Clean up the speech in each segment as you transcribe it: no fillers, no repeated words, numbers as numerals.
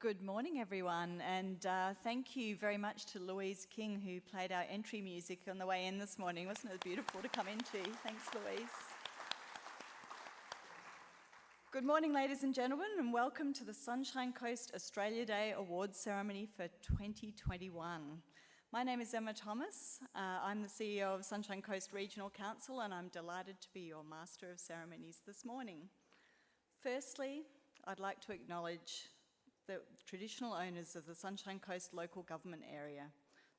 Good morning, everyone, and thank you very much to Louise King, who played our entry music on the way in this morning. Wasn't it beautiful to come into? Thanks, Louise. Good morning, ladies and gentlemen, and welcome to the Sunshine Coast Australia Day Awards Ceremony for 2021. My name is Emma Thomas. I'm the CEO of Sunshine Coast Regional Council, and I'm delighted to be your Master of Ceremonies this morning. Firstly, I'd like to acknowledge the traditional owners of the Sunshine Coast local government area,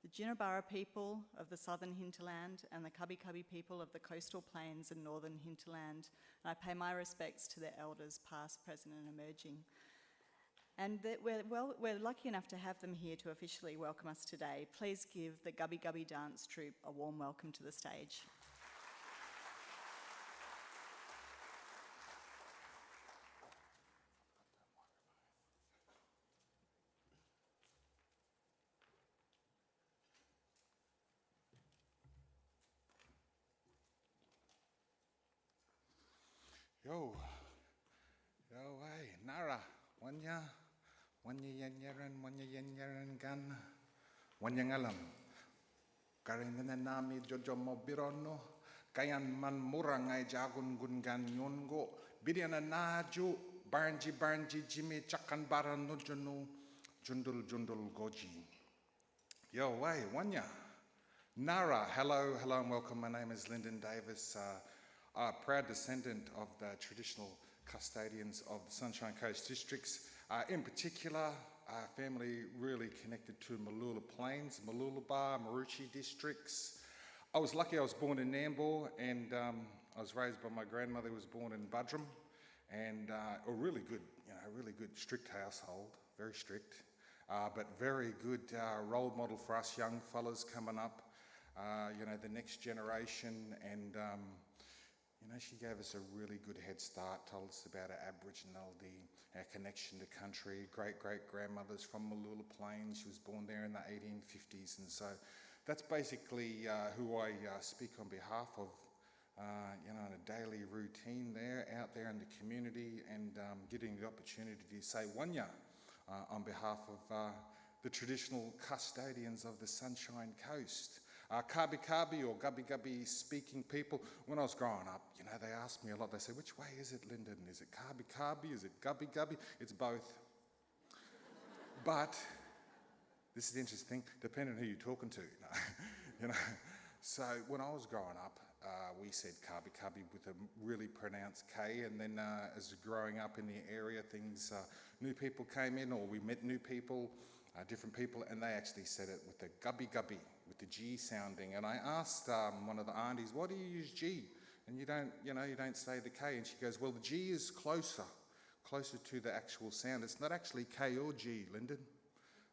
the Jinnabara people of the southern hinterland and the Country.Gubbi people of the coastal plains and northern hinterland. And I pay my respects to their elders past, present and emerging. And we're lucky enough to have them here to officially welcome us today. Please give the Country.Gubbi dance troupe a warm welcome to the stage. Yo, hey, Nara, wanya yenyaran gan, wanya ngalam. Karinana nami jojo mobirono, kayan man murangai jagun gungan yongo, bidiana naju, barnji jimmy chakan baran nujunu, jundul goji. Yo, hey, wanya. Nara, hello and welcome. My name is Lyndon Davis. A proud descendant of the traditional custodians of the Sunshine Coast districts. In particular, our family really connected to Mooloolaba Plains, Mooloolaba, Maroochy districts. I was lucky I was born in Nambour, and I was raised by my grandmother who was born in Buderim, and a really good strict household, very strict, but very good role model for us young fellas coming up, the next generation, and she gave us a really good head start, told us about our Aboriginality, our connection to country, great-grandmothers from Mooloolaba Plains. She was born there in the 1850s, and so that's basically who I speak on behalf of, in a daily routine there, out there in the community, and getting the opportunity to say wanya on behalf of the traditional custodians of the Sunshine Coast. Kabi or Gubbi speaking people, when I was growing up, they asked me a lot. They said, which way is it, Lyndon? Is it Kabi? Is it Gubbi? It's both. But this is the interesting thing, depending on who you're talking to. So when I was growing up, we said Kabi with a really pronounced K, and then as growing up in the area, new people came in, or we met new people, different people, and they actually said it with the Gubbi, with the G sounding. And I asked one of the aunties, why do you use G? And you don't say the K. And she goes, well, the G is closer to the actual sound. It's not actually K or G, Lyndon.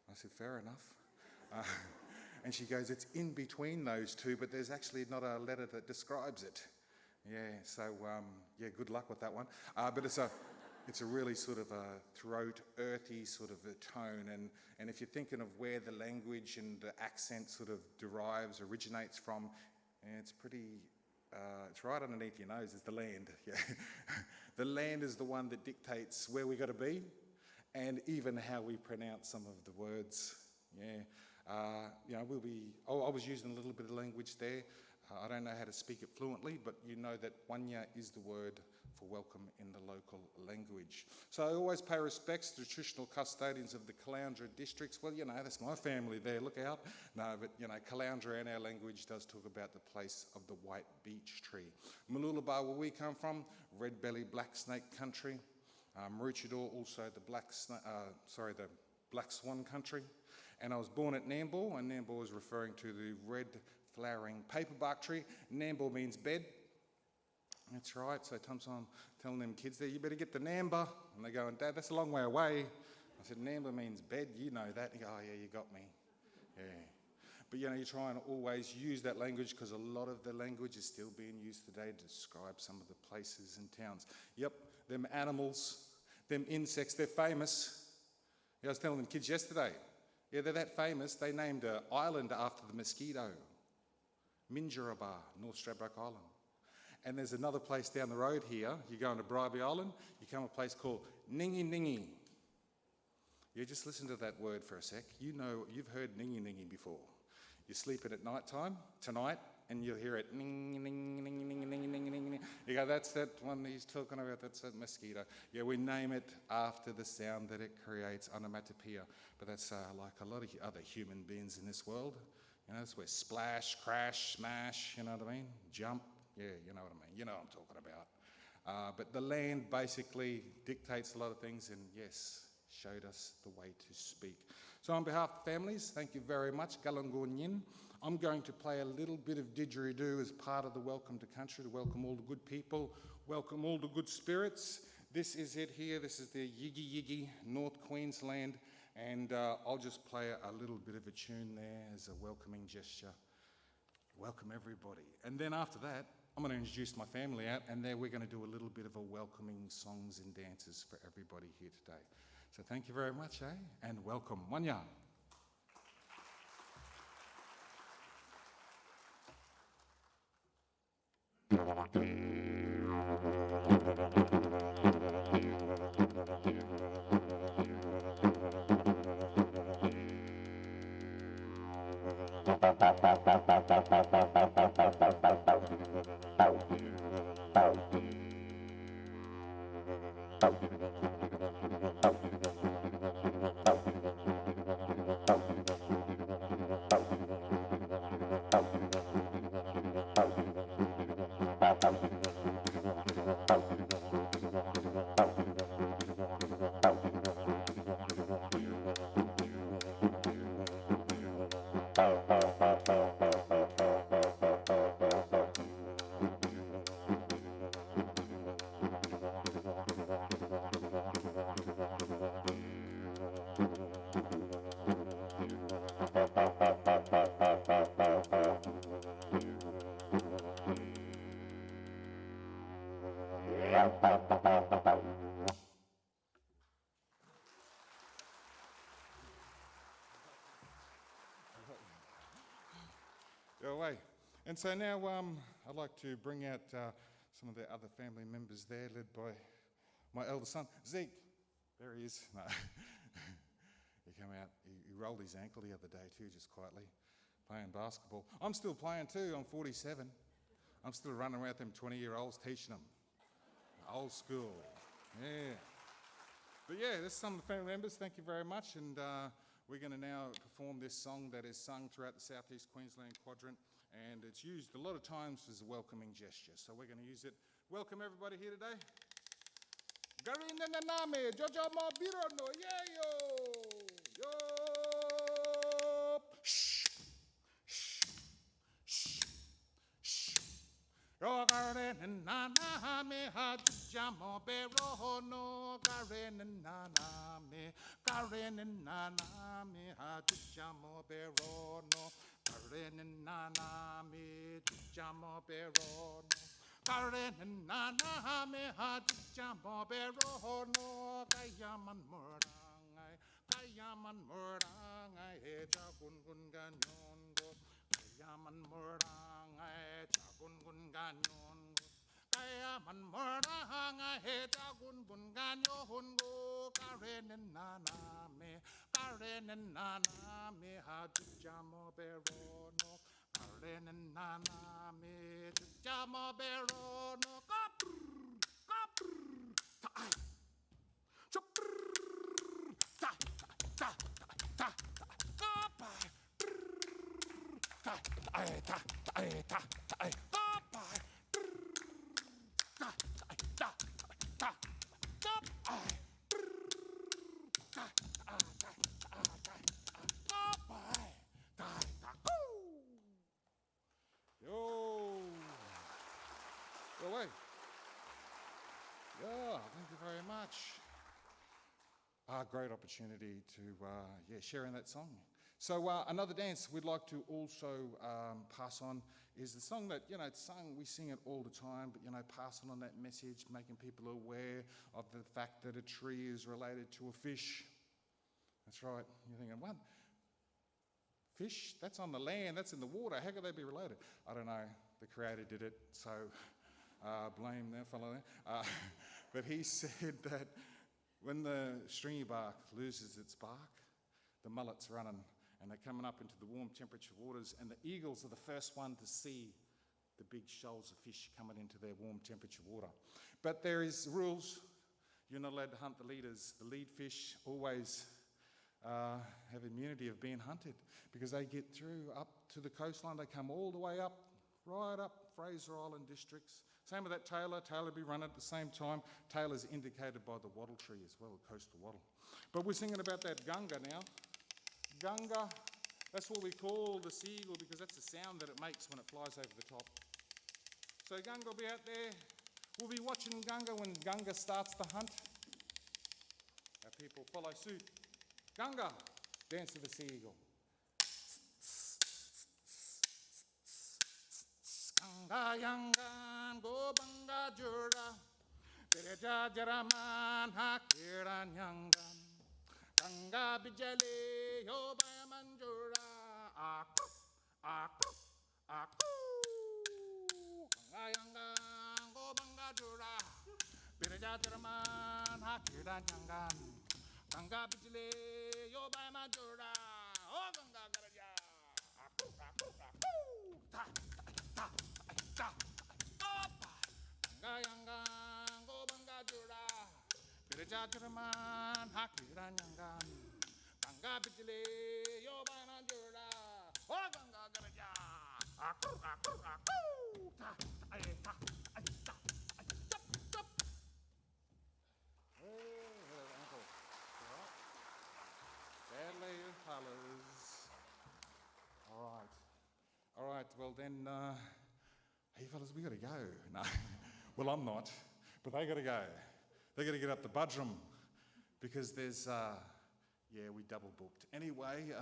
I said, fair enough. And she goes, it's in between those two, but there's actually not a letter that describes it. Yeah, so good luck with that one. But it's a really sort of a throat, earthy sort of a tone. And if you're thinking of where the language and the accent sort of originates from, it's pretty, it's right underneath your nose, is the land. Yeah. The land is the one that dictates where we got to be, and even how we pronounce some of the words. Yeah. I was using a little bit of language there. I don't know how to speak it fluently, but you know that wanya is the word for welcome in the local language. So I always pay respects to the traditional custodians of the Caloundra districts. Well, that's my family there, look out. No, but Caloundra in our language does talk about the place of the white beech tree. Mooloolaba, where we come from, red-bellied black snake country. Maroochydore, also the the black swan country. And I was born at Nambour, and Nambour is referring to the red flowering paperbark tree. Nambour means bed. That's right, so sometimes I'm telling them kids there, you better get the Nambour. And they're going, Dad, that's a long way away. I said, Nambour means bed, you know that. They go, oh yeah, you got me. Yeah. But you try and always use that language, because a lot of the language is still being used today to describe some of the places and towns. Yep, them animals, them insects, they're famous. I was telling them kids yesterday, they're that famous, they named an island after the mosquito. Minjarrabah, North Stradbroke Island. And there's another place down the road here, you go into Bribie Island, you come to a place called Ningi. Yeah, just listen to that word for a sec. You know, you've heard ningy ningy before. You're sleeping at night time, tonight, and you'll hear it ning, ning, ning, ning, ning, ning, ning, ning. You go, that's that one he's talking about, that's that mosquito. Yeah, we name it after the sound that it creates, onomatopoeia. But that's like a lot of other human beings in this world. You know, that's where splash, crash, smash, you know what I mean? Jump, yeah, you know what I mean. You know what I'm talking about. But the land basically dictates a lot of things, and yes, showed us the way to speak. So on behalf of the families, thank you very much. Galangunyin. I'm going to play a little bit of didgeridoo as part of the Welcome to Country, to welcome all the good people, welcome all the good spirits. This is it here. This is the Yiggy Yiggy, North Queensland, and I'll just play a little bit of a tune there as a welcoming gesture. Welcome everybody. And then after that, I'm going to introduce my family out, and then we're going to do a little bit of a welcoming songs and dances for everybody here today. So thank you very much, and welcome. Wanya. Go away. And so now I'd like to bring out some of the other family members there, led by my eldest son, Zeke. There he is. No. He came out, he rolled his ankle the other day too, just quietly, playing basketball. I'm still playing too, I'm 47. I'm still running around with them 20-year-olds teaching them. Old school, yeah. But yeah, this is some of the family members, thank you very much. And we're going to now perform this song that is sung throughout the Southeast Queensland quadrant, and it's used a lot of times as a welcoming gesture. So we're going to use it. Welcome everybody here today. Garina naname, Jojo mo biro no yeyo. Yo. Shh. Shh. Shh. Shh. Yo garina naname hajuja mo biro no garina naname. Garina naname hajuja mo biro no garina naname hajuja mo biro no. Karen nana me had jambo bero no kayaman murangai he jagun gun ganyon go kayaman murangai jagun gun ganyon go kayaman murangai he jagun gun ganyon go Karen nana me had jambo bero no Karen nana me jamo bero no kapr ta chopr ta ta ta kapa ta ta ta ta kapa ta ta ta kapa Yo. Go away. Yeah, thank you very much. Great opportunity to share in that song. So another dance we'd like to also pass on is the song that, it's sung, we sing it all the time, but, passing on that message, making people aware of the fact that a tree is related to a fish. That's right. You're thinking, what? Fish? That's on the land, that's in the water. How could they be related? I don't know. The creator did it, so blame that fellow there. But he said that When the stringy bark loses its bark, the mullet's running and they're coming up into the warm temperature waters, and the eagles are the first one to see the big shoals of fish coming into their warm temperature water. But there is rules. You're not allowed to hunt the leaders. The lead fish always have immunity of being hunted because they get through up to the coastline. They come all the way up, right up Fraser Island districts. Same with that tailor. Tailor be run at the same time. Tailor's indicated by the wattle tree as well, the coastal wattle. But we're singing about that gunga now. Gunga, that's what we call the seagull because that's the sound that it makes when it flies over the top. So Gunga will be out there. We'll be watching Gunga when Gunga starts the hunt. Our people follow suit. Gunga, dance of the seagull. Gunga yangan go banga jura. Bereja jaraman hakira nyangan. Gunga bijale yo bayamanjura. Aku, aku, aku. Gunga yangan go banga jura. Bereja jaraman hakira nyangan. Gunga bijale yo bayamanjura. Oh Gunga garaja. Aku, aku, aku. Ta, ta, ta, ta. Gunga yangan go banga jura. Bereja jaraman hakira nyangan. Gunga bijale yo bayamanjura. Oh Gunga garaja. Aku, aku, aku. Ta, ta, ta, ta, ta. Jump, jump. Hey, ankle. All right. Badly colours. All right. All right. Well then, hey fellas, we got to go. No. Well, I'm not, but they got to go. They got to get up to Budrum because there's, yeah, we double booked. Anyway,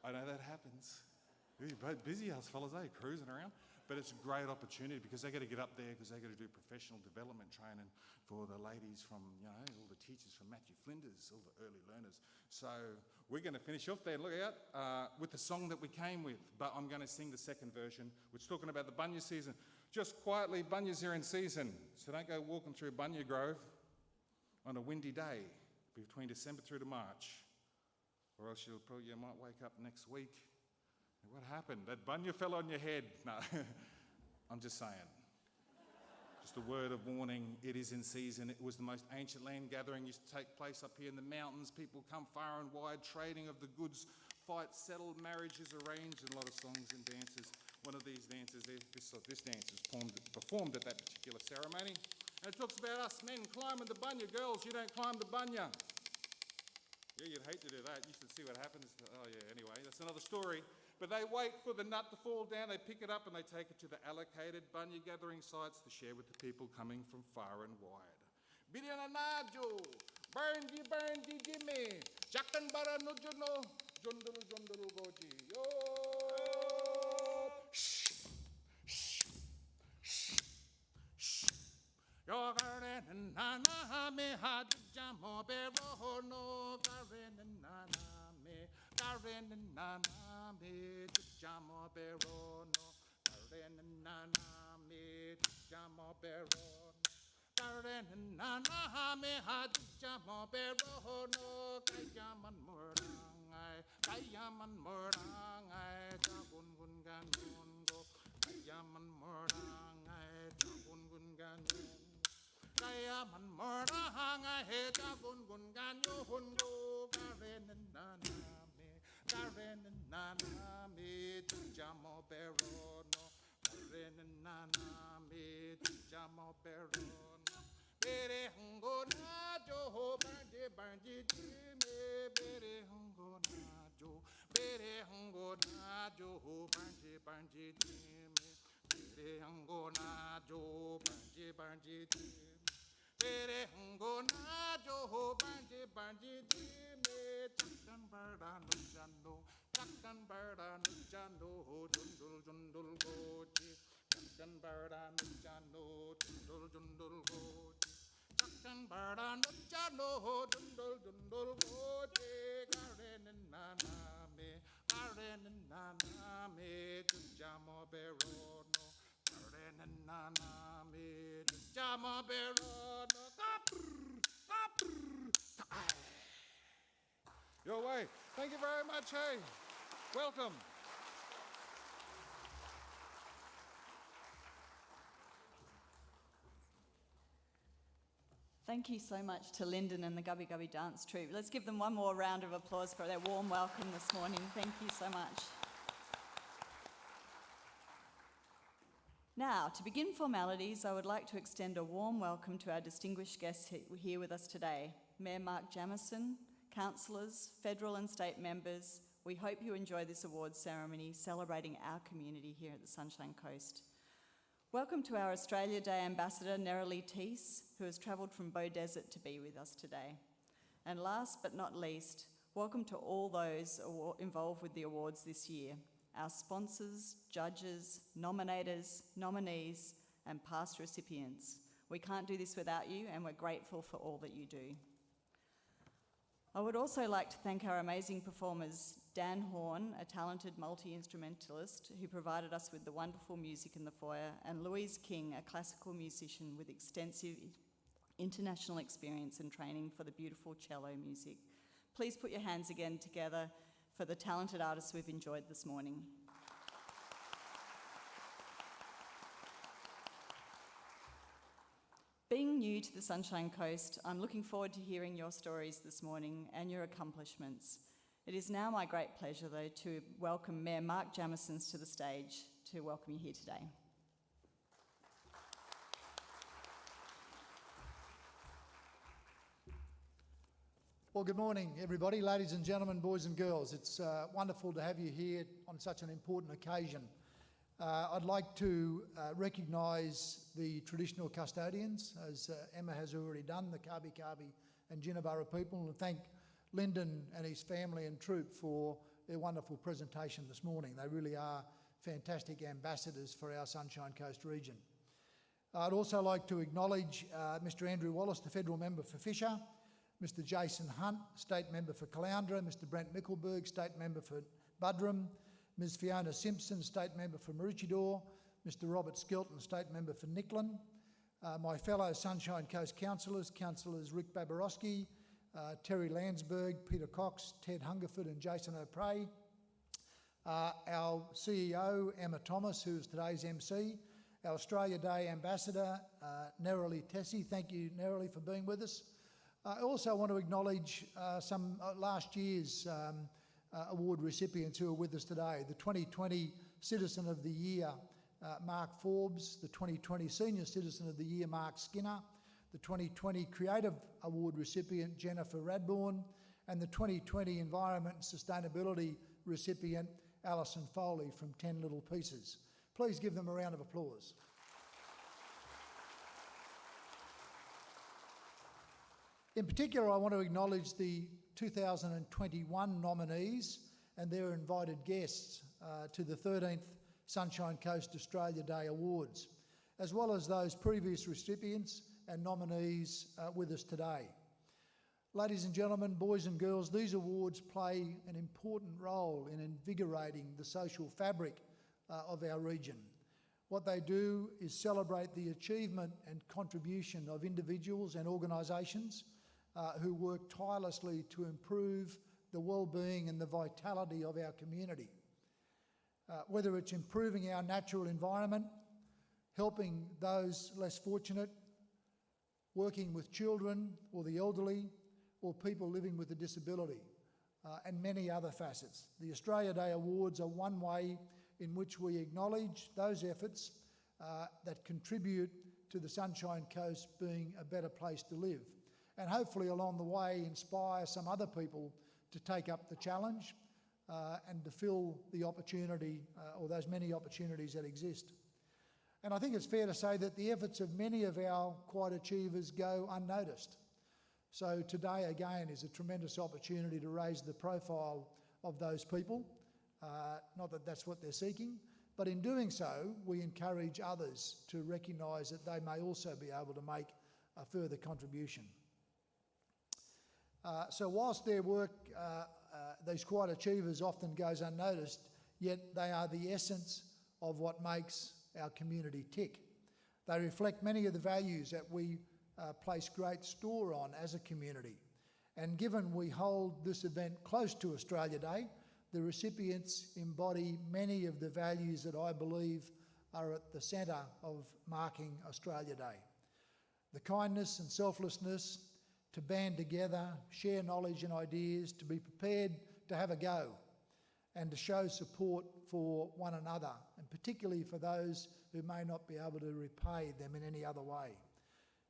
I know that happens. You're both busy us fellas, eh? Cruising around. But it's a great opportunity because they got to get up there because they got to do professional development training for the ladies from, you know, all the teachers from Matthew Flinders, all the early learners. So we're going to finish off there, look out, with the song that we came with. But I'm going to sing the second version, which is talking about the bunya season. Just quietly, bunyas are in season. So don't go walking through Bunya Grove on a windy day between December through to March. Or else you might wake up next week. What happened? That bunya fell on your head. No, I'm just saying. Just a word of warning, it is in season. It was the most ancient land gathering used to take place up here in the mountains. People come far and wide, trading of the goods, fights settled, marriages arranged, and a lot of songs and dances. One of these dances, this dance is performed at that particular ceremony. And it talks about us men climbing the bunya. Girls, you don't climb the bunya. Yeah, you'd hate to do that. You should see what happens. Oh yeah, anyway, that's another story. But they wait for the nut to fall down, they pick it up and they take it to the allocated bunya gathering sites to share with the people coming from far and wide. Biryana najo, burnji jimmy, jakan bara no jono, jondul goji. Yo! Yo garden and nana me had jamo bero no garden and nana me. Garden and nana me, jamo berono. Garden and nana me, jamo berono. Garden and nana me, jamo berono. Kayaman morangai, jagun gungan yongo. Kayaman morangai, jagun gungan yongo. Kayaman morangai, jagun gungan yongo. Garden and nana. Karen and Nana me jamo berono. Karen and Nana me jamo berono. Bere hungo najo, banje jime. Bere hungo najo, bere hungo najo, banje jime. Bere hungo najo, banje jime. Bere hungo najo, banje jime. Chakkan barda no jano, jundul goji. Chakkan barda no jano, jundul goji. Chakkan barda no jano, jundul goji. Karen and nana me, jamo berono. Karen and nana me, jamo berono. Your way. Thank you very much, hey. Welcome. Thank you so much to Lyndon and the Country.Gubbi dance troupe. Let's give them one more round of applause for their warm welcome this morning. Thank you so much. Now, to begin formalities, I would like to extend a warm welcome to our distinguished guests here with us today. Mayor Mark Jamieson, councillors, federal and state members, we hope you enjoy this awards ceremony celebrating our community here at the Sunshine Coast. Welcome to our Australia Day Ambassador, Nerelie Teese, who has travelled from Bow Desert to be with us today. And last but not least, welcome to all those involved with the awards this year, our sponsors, judges, nominators, nominees, and past recipients. We can't do this without you, and we're grateful for all that you do. I would also like to thank our amazing performers, Dan Horne, a talented multi-instrumentalist who provided us with the wonderful music in the foyer, and Louise King, a classical musician with extensive international experience and training for the beautiful cello music. Please put your hands again together for the talented artists we've enjoyed this morning. Being new to the Sunshine Coast, I'm looking forward to hearing your stories this morning and your accomplishments. It is now my great pleasure, though, to welcome Mayor Mark Jamieson to the stage to welcome you here today. Well, good morning, everybody, ladies and gentlemen, boys and girls. It's wonderful to have you here on such an important occasion. I'd like to recognise the traditional custodians, as Emma has already done, the Kabi and Jinnabara people, and thank Lyndon and his family and troupe for their wonderful presentation this morning. They really are fantastic ambassadors for our Sunshine Coast region. I'd also like to acknowledge Mr Andrew Wallace, the Federal Member for Fisher, Mr Jason Hunt, State Member for Caloundra, Mr Brent Mickelberg, State Member for Buderim, Ms Fiona Simpson, State Member for Maroochydore, Mr Robert Skelton, State Member for Nicklin, my fellow Sunshine Coast councillors, Councillors Rick Babarowski, Terry Landsberg, Peter Cox, Ted Hungerford and Jason O'Prey, our CEO Emma Thomas, who is today's MC, our Australia Day Ambassador Nerelie Teese. Thank you, Nerelie, for being with us. I also want to acknowledge some last year's award recipients who are with us today. The 2020 Citizen of the Year, Mark Forbes, the 2020 Senior Citizen of the Year, Mark Skinner, the 2020 Creative Award recipient, Jennifer Radbourne, and the 2020 Environment and Sustainability recipient, Alison Foley from 10 Little Pieces. Please give them a round of applause. In particular, I want to acknowledge the 2021 nominees and their invited guests to the 13th Sunshine Coast Australia Day Awards, as well as those previous recipients and nominees with us today. Ladies and gentlemen, boys and girls, these awards play an important role in invigorating the social fabric of our region. What they do is celebrate the achievement and contribution of individuals and organisations who work tirelessly to improve the well-being and the vitality of our community. Whether it's improving our natural environment, helping those less fortunate, working with children or the elderly, or people living with a disability, and many other facets. The Australia Day Awards are one way in which we acknowledge those efforts that contribute to the Sunshine Coast being a better place to live, and hopefully along the way inspire some other people to take up the challenge and to fill the opportunity or those many opportunities that exist. And I think it's fair to say that the efforts of many of our quiet achievers go unnoticed. So today again is a tremendous opportunity to raise the profile of those people. Not that that's what they're seeking, but in doing so, we encourage others to recognise that they may also be able to make a further contribution. So whilst their work, these quiet achievers often goes unnoticed, yet they are the essence of what makes our community tick. They reflect many of the values that we place great store on as a community, And given we hold this event close to Australia Day, the recipients embody many of the values that I believe are at the centre of marking Australia Day. The kindness and selflessness to band together, share knowledge and ideas, to be prepared to have a go, and to show support for one another, and particularly for those who may not be able to repay them in any other way.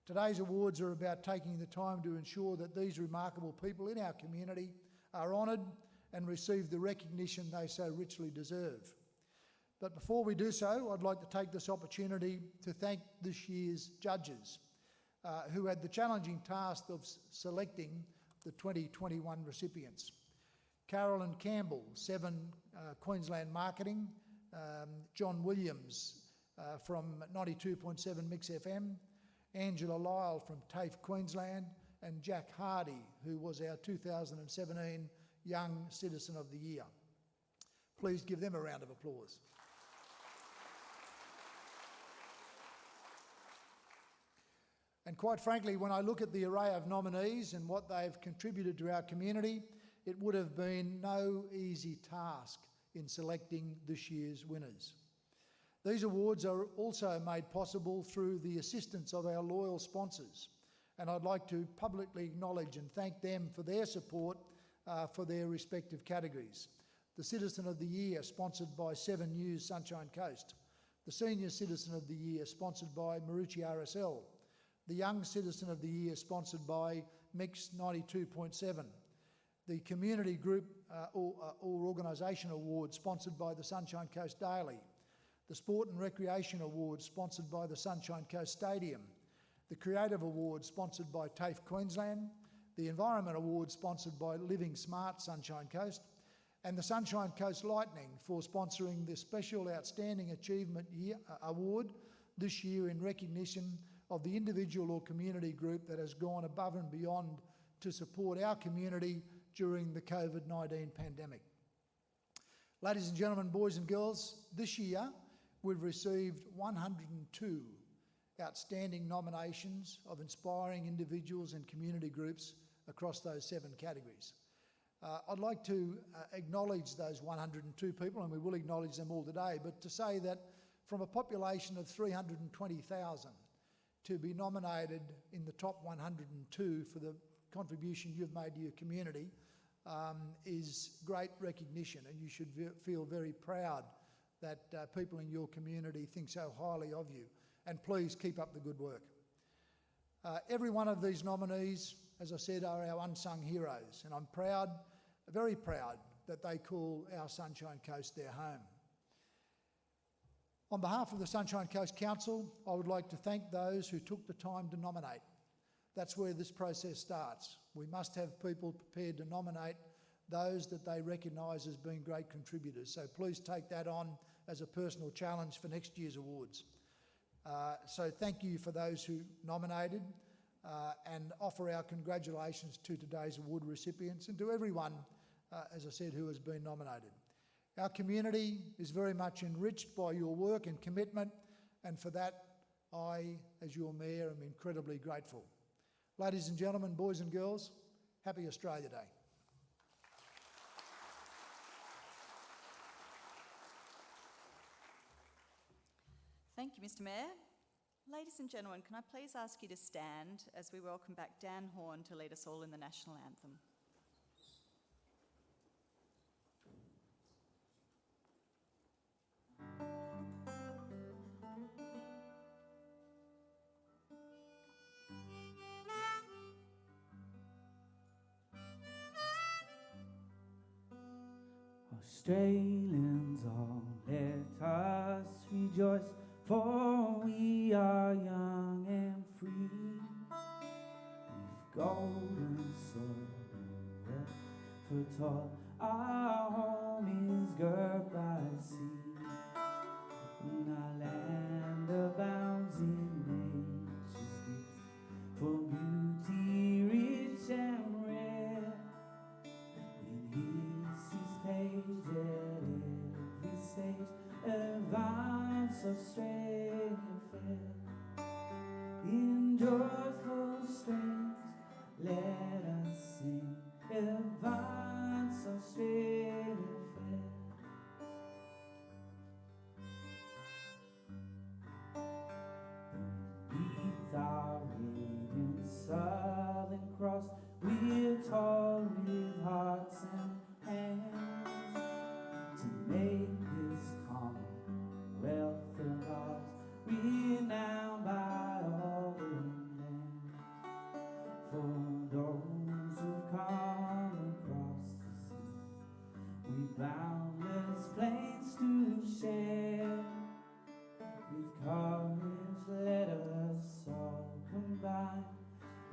Today's awards are about taking the time to ensure that these remarkable people in our community are honoured and receive the recognition they so richly deserve. But before we do so, I'd like to take this opportunity to thank this year's judges who had the challenging task of selecting the 2021 recipients. Carolyn Campbell, 7 Queensland Marketing, John Williams from 92.7 Mix FM, Angela Lyle from TAFE Queensland, and Jack Hardy, who was our 2017 Young Citizen of the Year. Please give them a round of applause. And quite frankly, when I look at the array of nominees and what they've contributed to our community, it would have been no easy task in selecting this year's winners. These awards are also made possible through the assistance of our loyal sponsors, and I'd like to publicly acknowledge and thank them for their support for their respective categories. The Citizen of the Year, sponsored by 7 News Sunshine Coast. The Senior Citizen of the Year, sponsored by Marucci RSL. The Young Citizen of the Year, sponsored by Mix 92.7. The Community Group or Organisation Award, sponsored by the Sunshine Coast Daily. The Sport and Recreation Award, sponsored by the Sunshine Coast Stadium. The Creative Award, sponsored by TAFE Queensland. The Environment Award, sponsored by Living Smart Sunshine Coast. And the Sunshine Coast Lightning for sponsoring the Special Outstanding Achievement Award this year in recognition of the individual or community group that has gone above and beyond to support our community during the COVID-19 pandemic. Ladies and gentlemen, boys and girls, this year we've received 102 outstanding nominations of inspiring individuals and community groups across those 7 categories. I'd like to acknowledge those 102 people, and we will acknowledge them all today, but to say that from a population of 320,000 to be nominated in the top 102 for the contribution you've made to your community is great recognition, and you should feel very proud that people in your community think so highly of you. And please keep up the good work. Every one of these nominees, as I said, are our unsung heroes, and I'm proud, very proud, that they call our Sunshine Coast their home. On behalf of the Sunshine Coast Council, I would like to thank those who took the time to nominate. That's where this process starts. We must have people prepared to nominate those that they recognise as being great contributors. So please take that on as a personal challenge for next year's awards. So thank you for those who nominated and offer our congratulations to today's award recipients and to everyone, as I said, who has been nominated. Our community is very much enriched by your work and commitment, and for that I, as your Mayor, am incredibly grateful. Ladies and gentlemen, boys and girls, happy Australia Day. Thank you, Mr. Mayor. Ladies and gentlemen, can I please ask you to stand as we welcome back Dan Horne to lead us all in the National Anthem. Australians, all let us rejoice, for we are young and free, with golden soil and wealth for tall. Our home is girt by sea, and our land abounds in nature's gifts, for beauty rich and rare. In history's page at every stage, advance Australia fair. In joyful strains let us sing,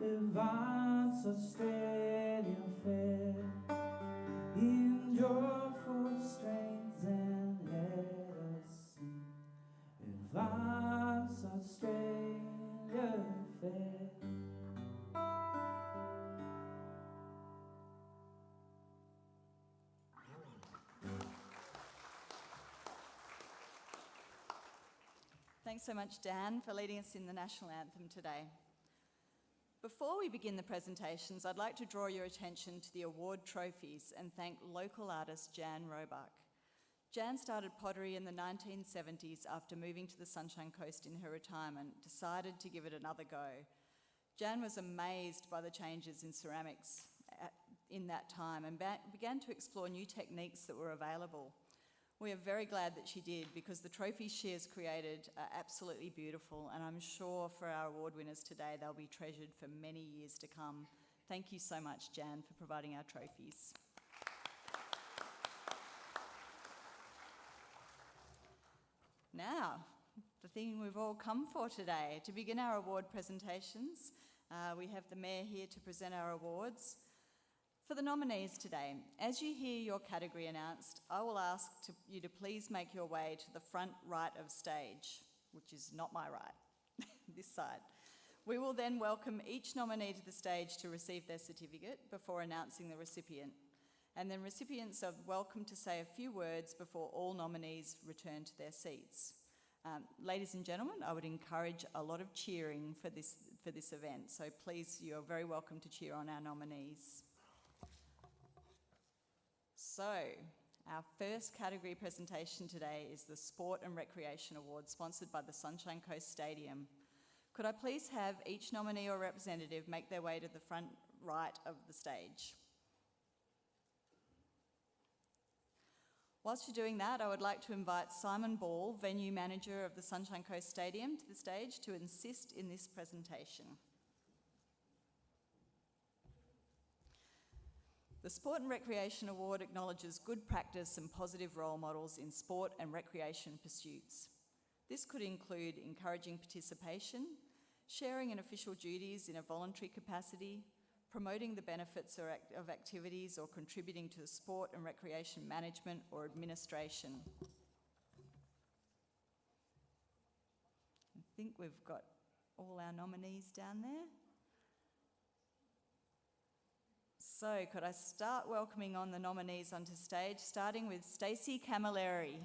advance Australia fair, in joyful strains and let us sing, advance Australia fair. Thanks so much, Dan, for leading us in the national anthem today. Before we begin the presentations, I'd like to draw your attention to the award trophies and thank local artist Jan Roebuck. Jan started pottery in the 1970s after moving to the Sunshine Coast in her retirement, decided to give it another go. Jan was amazed by the changes in ceramics in that time and began to explore new techniques that were available. We are very glad that she did, because the trophies she has created are absolutely beautiful, and I'm sure for our award winners today they'll be treasured for many years to come. Thank you so much, Jan, for providing our trophies. Now, the thing we've all come for today. To begin our award presentations, we have the Mayor here to present our awards. For the nominees today, as you hear your category announced, I will ask you to please make your way to the front right of stage, which is not my right, this side. We will then welcome each nominee to the stage to receive their certificate before announcing the recipient. And then recipients are welcome to say a few words before all nominees return to their seats. Ladies and gentlemen, I would encourage a lot of cheering for this event, so please, you're very welcome to cheer on our nominees. So, our first category presentation today is the Sport and Recreation Award, sponsored by the Sunshine Coast Stadium. Could I please have each nominee or representative make their way to the front right of the stage? Whilst you're doing that, I would like to invite Simon Ball, venue manager of the Sunshine Coast Stadium, to the stage to assist in this presentation. The Sport and Recreation Award acknowledges good practice and positive role models in sport and recreation pursuits. This could include encouraging participation, sharing in official duties in a voluntary capacity, promoting the benefits of activities, or contributing to the sport and recreation management or administration. I think we've got all our nominees down there. So could I start welcoming on the nominees onto stage, starting with Stacey Camilleri.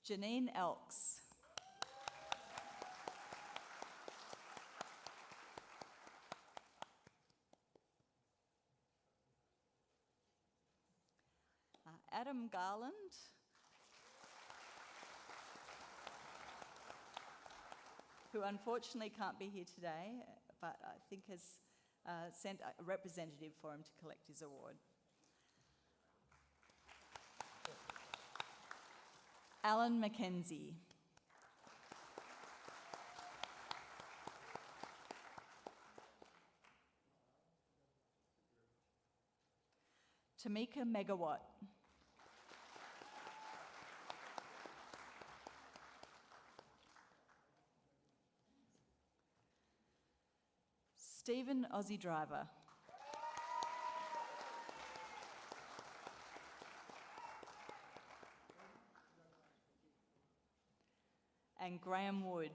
Janine Elks. Adam Garland. Who unfortunately can't be here today, but I think has sent a representative for him to collect his award. Alan Mackenzie. Tamika Megawatt. Stephen Ossedryver. And Graham Wood.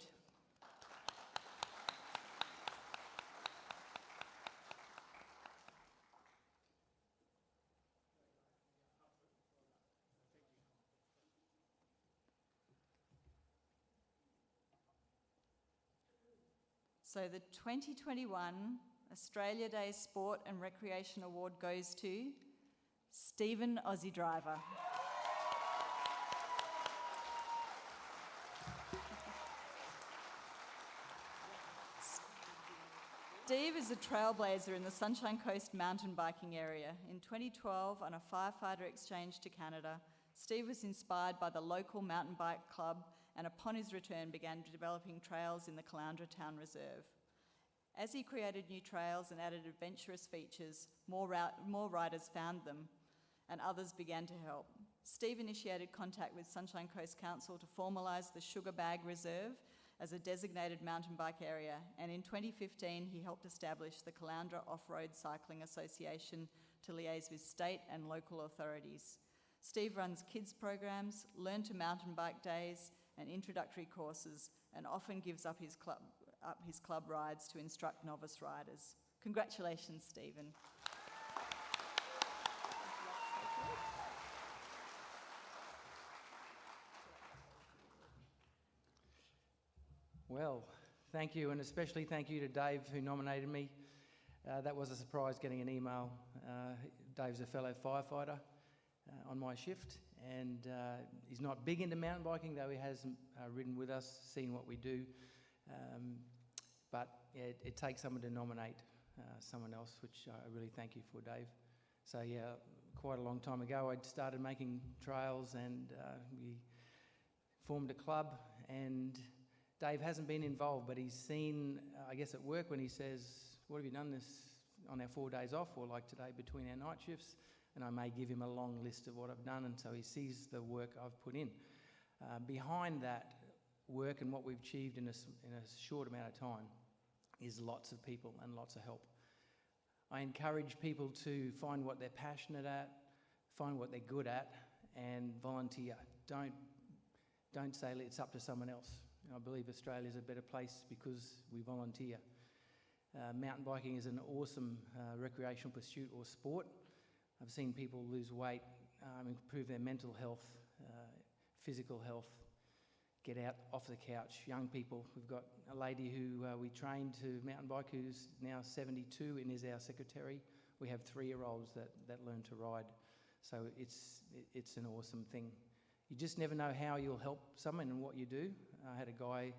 So the 2021 Australia Day Sport and Recreation Award goes to Stephen Ossedryver. Steve is a trailblazer in the Sunshine Coast mountain biking area. In 2012, on a firefighter exchange to Canada, Steve was inspired by the local mountain bike club, and upon his return began developing trails in the Caloundra Town Reserve. As he created new trails and added adventurous features, more riders found them. and others began to help. Steve initiated contact with Sunshine Coast Council to formalise the Sugar Bag Reserve as a designated mountain bike area, and in 2015 he helped establish the Caloundra Off-Road Cycling Association to liaise with state and local authorities. Steve runs kids programs, learn to mountain bike days and introductory courses, and often gives up his club rides to instruct novice riders. Congratulations, Stephen. Well, thank you, and especially thank you to Dave who nominated me. That was a surprise getting an email. Dave's a fellow firefighter on my shift, and he's not big into mountain biking, though he has ridden with us, seen what we do. But yeah, it takes someone to nominate someone else, which I really thank you for, Dave. So yeah, quite a long time ago I'd started making trails, and we formed a club, and Dave hasn't been involved, but he's seen, I guess at work when he says, what have you done this on our 4 days off, or like today between our night shifts? And I may give him a long list of what I've done, and so he sees the work I've put in. Behind that work and what we've achieved in a short amount of time is lots of people and lots of help. I encourage people to find what they're passionate at, find what they're good at, and volunteer. Don't say it's up to someone else. I believe Australia's a better place because we volunteer. Mountain biking is an awesome recreational pursuit or sport. I've seen people lose weight, improve their mental health, physical health, get out off the couch. Young people, we've got a lady who we trained to mountain bike who's now 72 and is our secretary. We have 3-year-olds that learn to ride. So it's an awesome thing. You just never know how you'll help someone and what you do. I had a guy,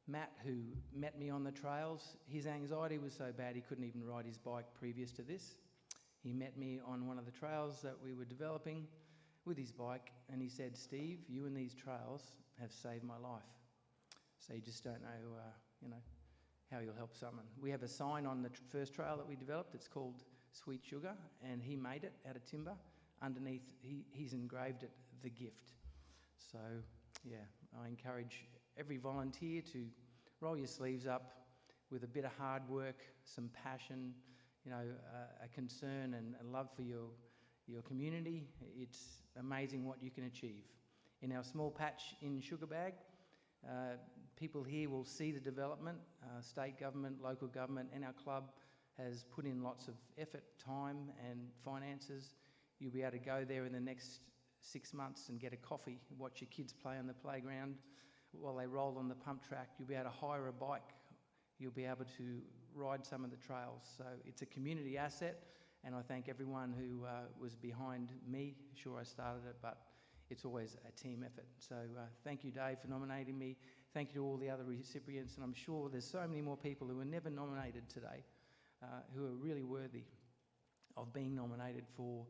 Matt, who met me on the trails. His anxiety was so bad he couldn't even ride his bike previous to this. He met me on one of the trails that we were developing with his bike, and he said, "Steve, you and these trails have saved my life." So you just don't know, how you'll help someone. We have a sign on the first trail that we developed. It's called Sweet Sugar, and he made it out of timber. Underneath, he's engraved it, "The Gift." So, yeah, I encourage every volunteer to roll your sleeves up with a bit of hard work, some passion, a concern and a love for your community. It's amazing what you can achieve. In our small patch in Sugarbag, people here will see the development. State government, local government and our club has put in lots of effort, time and finances. You'll be able to go there in the next 6 months and get a coffee, watch your kids play on the playground while they roll on the pump track. You'll be able to hire a bike. You'll be able to ride some of the trails. So it's a community asset, and I thank everyone who was behind me. Sure, I started it, but it's always a team effort. So thank you, Dave, for nominating me. Thank you to all the other recipients, and I'm sure there's so many more people who were never nominated today who are really worthy of being nominated for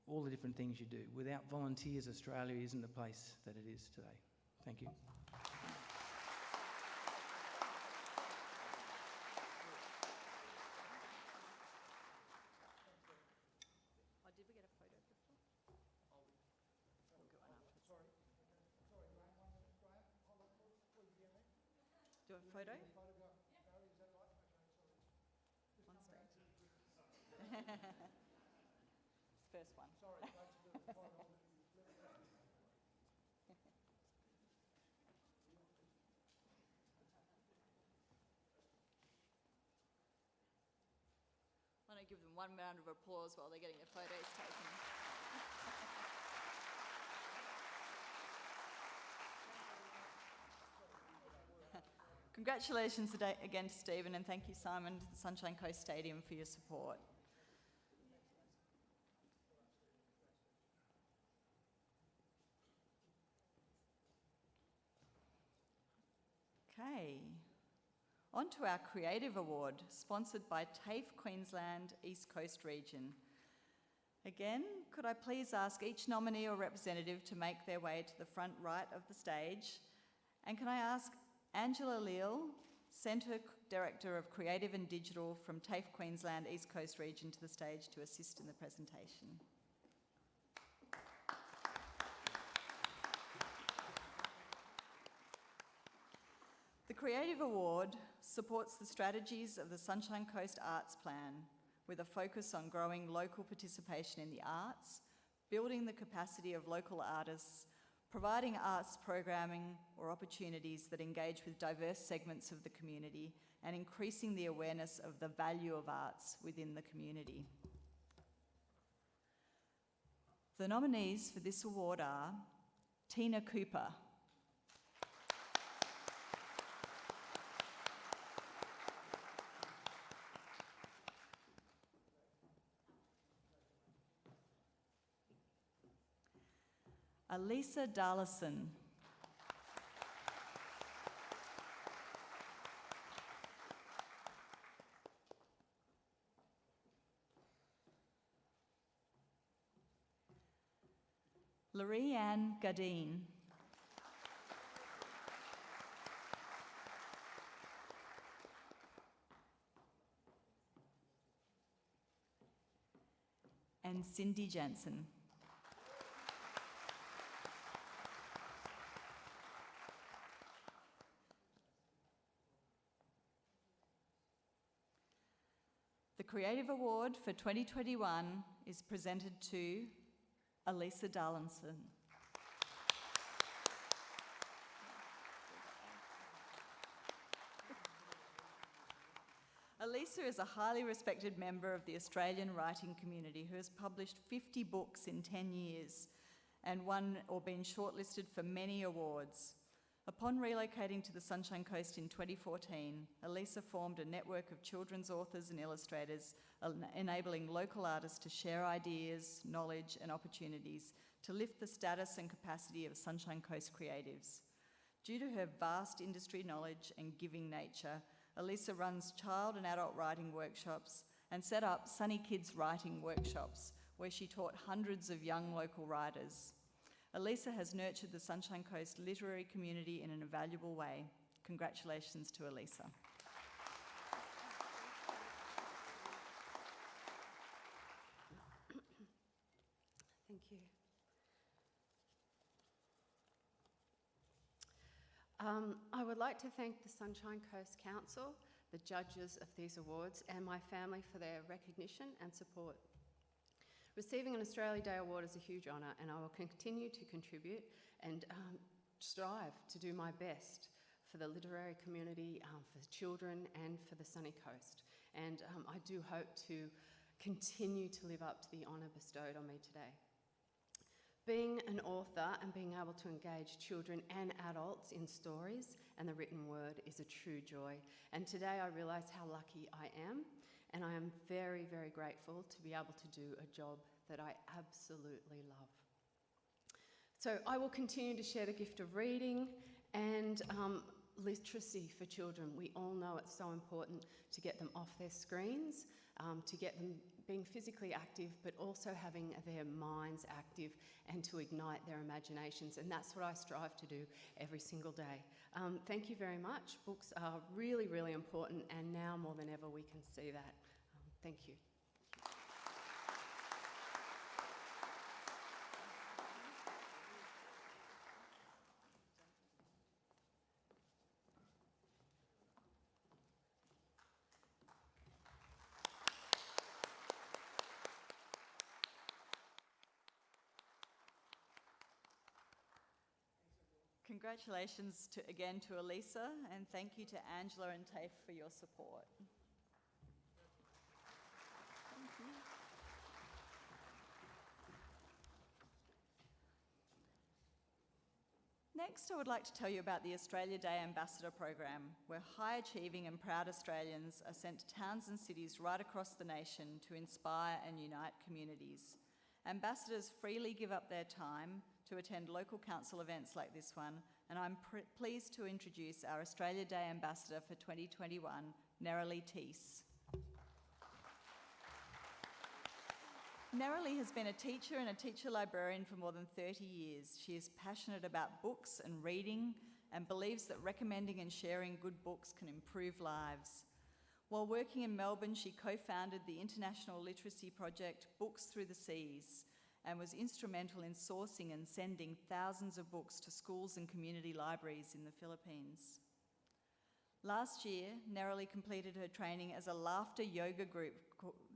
all the different things you do. Without volunteers, Australia isn't the place that it is today. Thank you. Did we get a photo before? We'll get one afterwards. Do a photo? On stage. First one. Why don't I give them one round of applause while they're getting their photos taken. Congratulations again to Stephen, and thank you, Simon, to the Sunshine Coast Stadium for your support. Okay, on to our Creative Award, sponsored by TAFE Queensland East Coast Region. Again, could I please ask each nominee or representative to make their way to the front right of the stage? And can I ask Angela Leal, Centre Director of Creative and Digital from TAFE Queensland East Coast Region, to the stage to assist in the presentation. Creative Award supports the strategies of the Sunshine Coast Arts Plan with a focus on growing local participation in the arts, building the capacity of local artists, providing arts programming or opportunities that engage with diverse segments of the community, and increasing the awareness of the value of arts within the community. The nominees for this award are Tina Cooper, Aleesah Darlison, Lori-Ann Gardine, and Cindy Jansen. The Creative Award for 2021 is presented to Aleesah Darlison. Aleesah is a highly respected member of the Australian writing community who has published 50 books in 10 years and won or been shortlisted for many awards. Upon relocating to the Sunshine Coast in 2014, Aleesah formed a network of children's authors and illustrators, enabling local artists to share ideas, knowledge, and opportunities to lift the status and capacity of Sunshine Coast creatives. Due to her vast industry knowledge and giving nature, Aleesah runs child and adult writing workshops and set up Sunny Kids Writing Workshops, where she taught hundreds of young local writers. Aleesah has nurtured the Sunshine Coast literary community in an invaluable way. Congratulations to Aleesah. Thank you. I would like to thank the Sunshine Coast Council, the judges of these awards, and my family for their recognition and support. Receiving an Australia Day Award is a huge honour, and I will continue to contribute and strive to do my best for the literary community, for children, and for the Sunny Coast. And I do hope to continue to live up to the honour bestowed on me today. Being an author and being able to engage children and adults in stories and the written word is a true joy. And today I realise how lucky I am, and I am very, very grateful to be able to do a job that I absolutely love. So I will continue to share the gift of reading and literacy for children. We all know it's so important to get them off their screens, to get them being physically active, but also having their minds active and to ignite their imaginations. And that's what I strive to do every single day. Thank you very much. Books are really, really important, and now more than ever we can see that. Thank you. Congratulations again to Aleesah, and thank you to Angela and Teese for your support. Thank you. Next, I would like to tell you about the Australia Day Ambassador Program, where high-achieving and proud Australians are sent to towns and cities right across the nation to inspire and unite communities. Ambassadors freely give up their time to attend local council events like this one, and I'm pleased to introduce our Australia Day Ambassador for 2021, Nerelie Teese. Nerelie has been a teacher and a teacher librarian for more than 30 years. She is passionate about books and reading and believes that recommending and sharing good books can improve lives. While working in Melbourne, she co-founded the international literacy project Books Through the Seas and was instrumental in sourcing and sending thousands of books to schools and community libraries in the Philippines. Last year, Nerelie completed her training as a laughter yoga group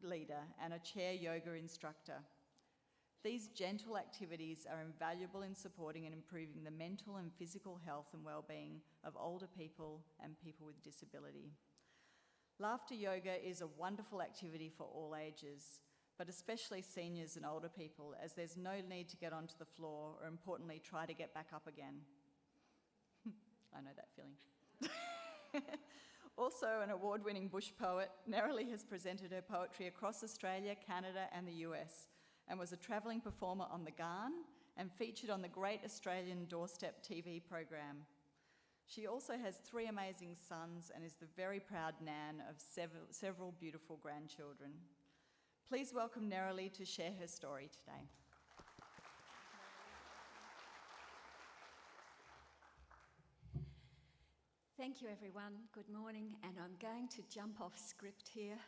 leader and a chair yoga instructor. These gentle activities are invaluable in supporting and improving the mental and physical health and well-being of older people and people with disability. Laughter yoga is a wonderful activity for all ages, but especially seniors and older people, as there's no need to get onto the floor or, importantly, try to get back up again. I know that feeling. Also an award-winning bush poet, Nerelie has presented her poetry across Australia, Canada and the US, and was a travelling performer on The Garn and featured on the Great Australian Doorstep TV program. She also has 3 amazing sons and is the very proud nan of several beautiful grandchildren. Please welcome Nerelie to share her story today. Thank you, everyone. Good morning, and I'm going to jump off script here.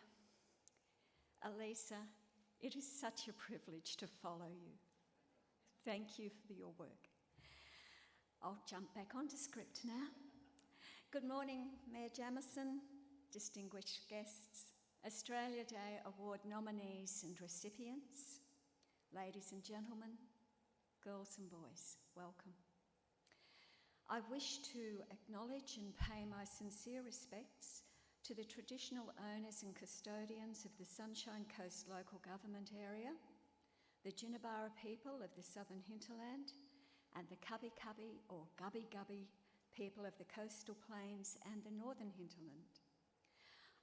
Aleesah, it is such a privilege to follow you. Thank you for your work. I'll jump back onto script now. Good morning, Mayor Jamieson, distinguished guests, Australia Day Award nominees and recipients, ladies and gentlemen, girls and boys, welcome. I wish to acknowledge and pay my sincere respects to the traditional owners and custodians of the Sunshine Coast local government area, the Jinnabara people of the southern hinterland, and the Country.Gubbi or Gubbi people of the coastal plains and the northern hinterland.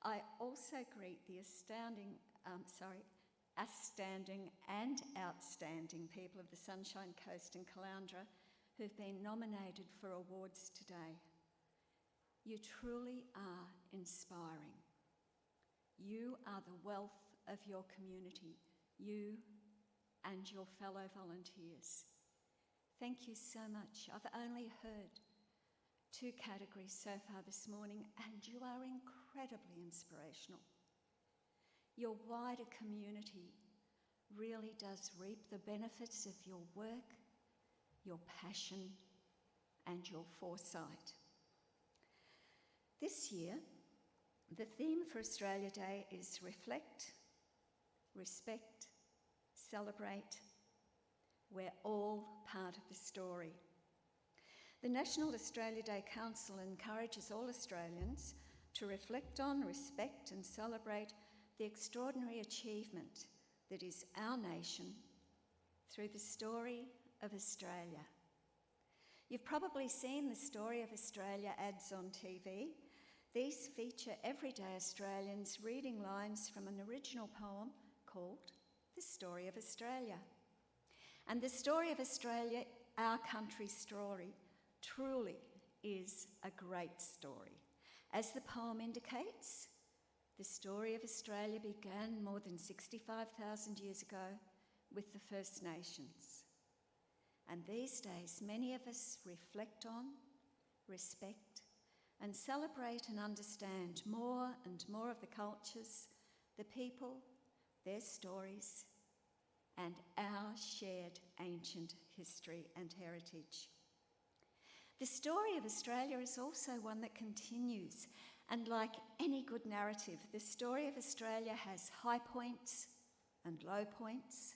I also greet the astounding and outstanding people of the Sunshine Coast and Caloundra who've been nominated for awards today. You truly are inspiring. You are the wealth of your community, you and your fellow volunteers. Thank you so much. I've only heard 2 categories so far this morning, and you are incredibly inspirational. Your wider community really does reap the benefits of your work, your passion, and your foresight. This year, the theme for Australia Day is Reflect, Respect, Celebrate. We're all part of the story. The National Australia Day Council encourages all Australians to reflect on, respect, and celebrate the extraordinary achievement that is our nation through the story of Australia. You've probably seen the Story of Australia ads on TV. These feature everyday Australians reading lines from an original poem called The Story of Australia. And the story of Australia, our country's story, truly is a great story. As the poem indicates, the story of Australia began more than 65,000 years ago with the First Nations. And these days, many of us reflect on, respect, and celebrate and understand more and more of the cultures, the people, their stories, and our shared ancient history and heritage. The story of Australia is also one that continues, and like any good narrative, the story of Australia has high points and low points.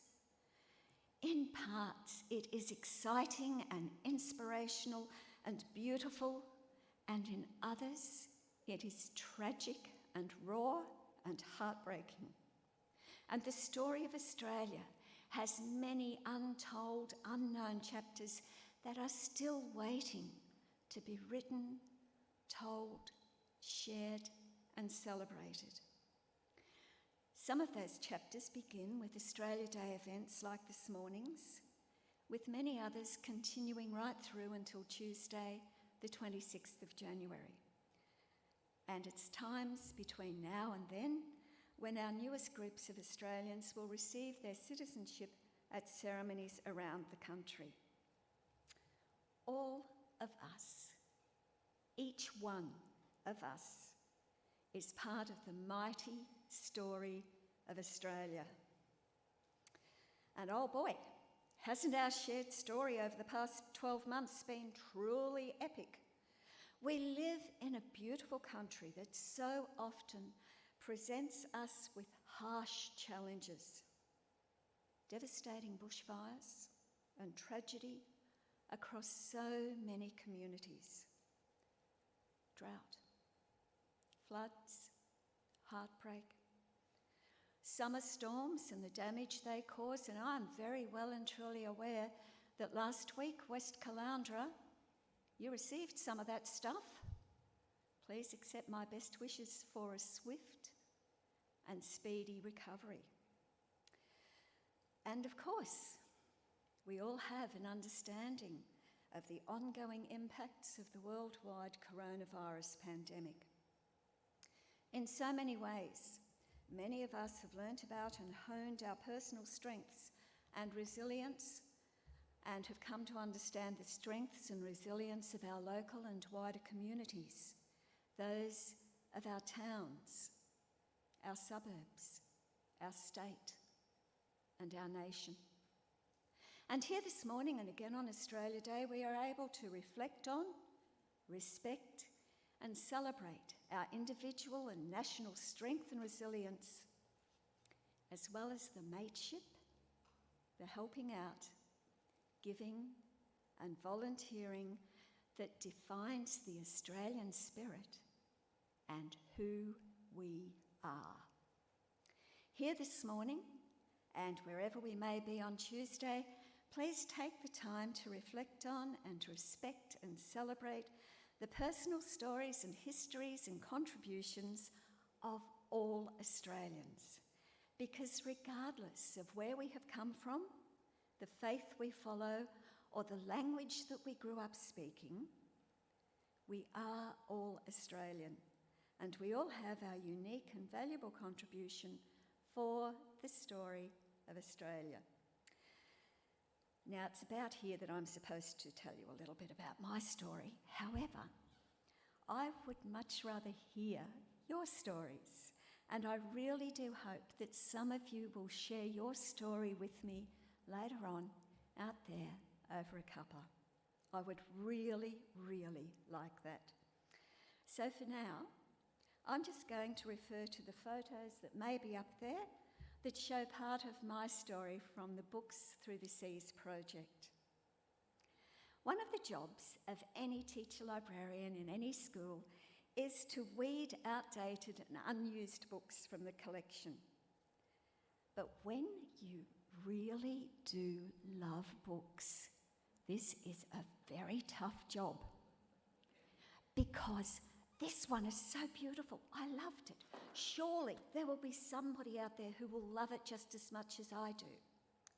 In parts, it is exciting and inspirational and beautiful, and in others, it is tragic and raw and heartbreaking. And the story of Australia has many untold, unknown chapters that are still waiting to be written, told, shared, and celebrated. Some of those chapters begin with Australia Day events like this morning's, with many others continuing right through until Tuesday, the 26th of January. And it's times between now and then when our newest groups of Australians will receive their citizenship at ceremonies around the country. All of us, each one of us, is part of the mighty story of Australia. And oh boy, hasn't our shared story over the past 12 months been truly epic? We live in a beautiful country that so often presents us with harsh challenges, devastating bushfires and tragedy across so many communities. Drought, floods, heartbreak, summer storms and the damage they cause, and I'm very well and truly aware that last week, West Caloundra, you received some of that stuff. Please accept my best wishes for a swift and speedy recovery. And of course, we all have an understanding of the ongoing impacts of the worldwide coronavirus pandemic. In so many ways, many of us have learnt about and honed our personal strengths and resilience, and have come to understand the strengths and resilience of our local and wider communities, those of our towns, our suburbs, our state, and our nation. And here this morning, and again on Australia Day, we are able to reflect on, respect, and celebrate our individual and national strength and resilience, as well as the mateship, the helping out, giving and volunteering that defines the Australian spirit and who we are. Here this morning, and wherever we may be on Tuesday, please take the time to reflect on and respect and celebrate the personal stories and histories and contributions of all Australians. Because regardless of where we have come from, the faith we follow, or the language that we grew up speaking, we are all Australian, and we all have our unique and valuable contribution for the story of Australia. Now, it's about here that I'm supposed to tell you a little bit about my story. However, I would much rather hear your stories, and I really do hope that some of you will share your story with me later on out there over a cuppa. I would really, really like that. So for now, I'm just going to refer to the photos that may be up there that show part of my story from the Books Through the Seas project. One of the jobs of any teacher librarian in any school is to weed outdated and unused books from the collection. But when you really do love books, this is a very tough job, because this one is so beautiful. I loved it. Surely there will be somebody out there who will love it just as much as I do,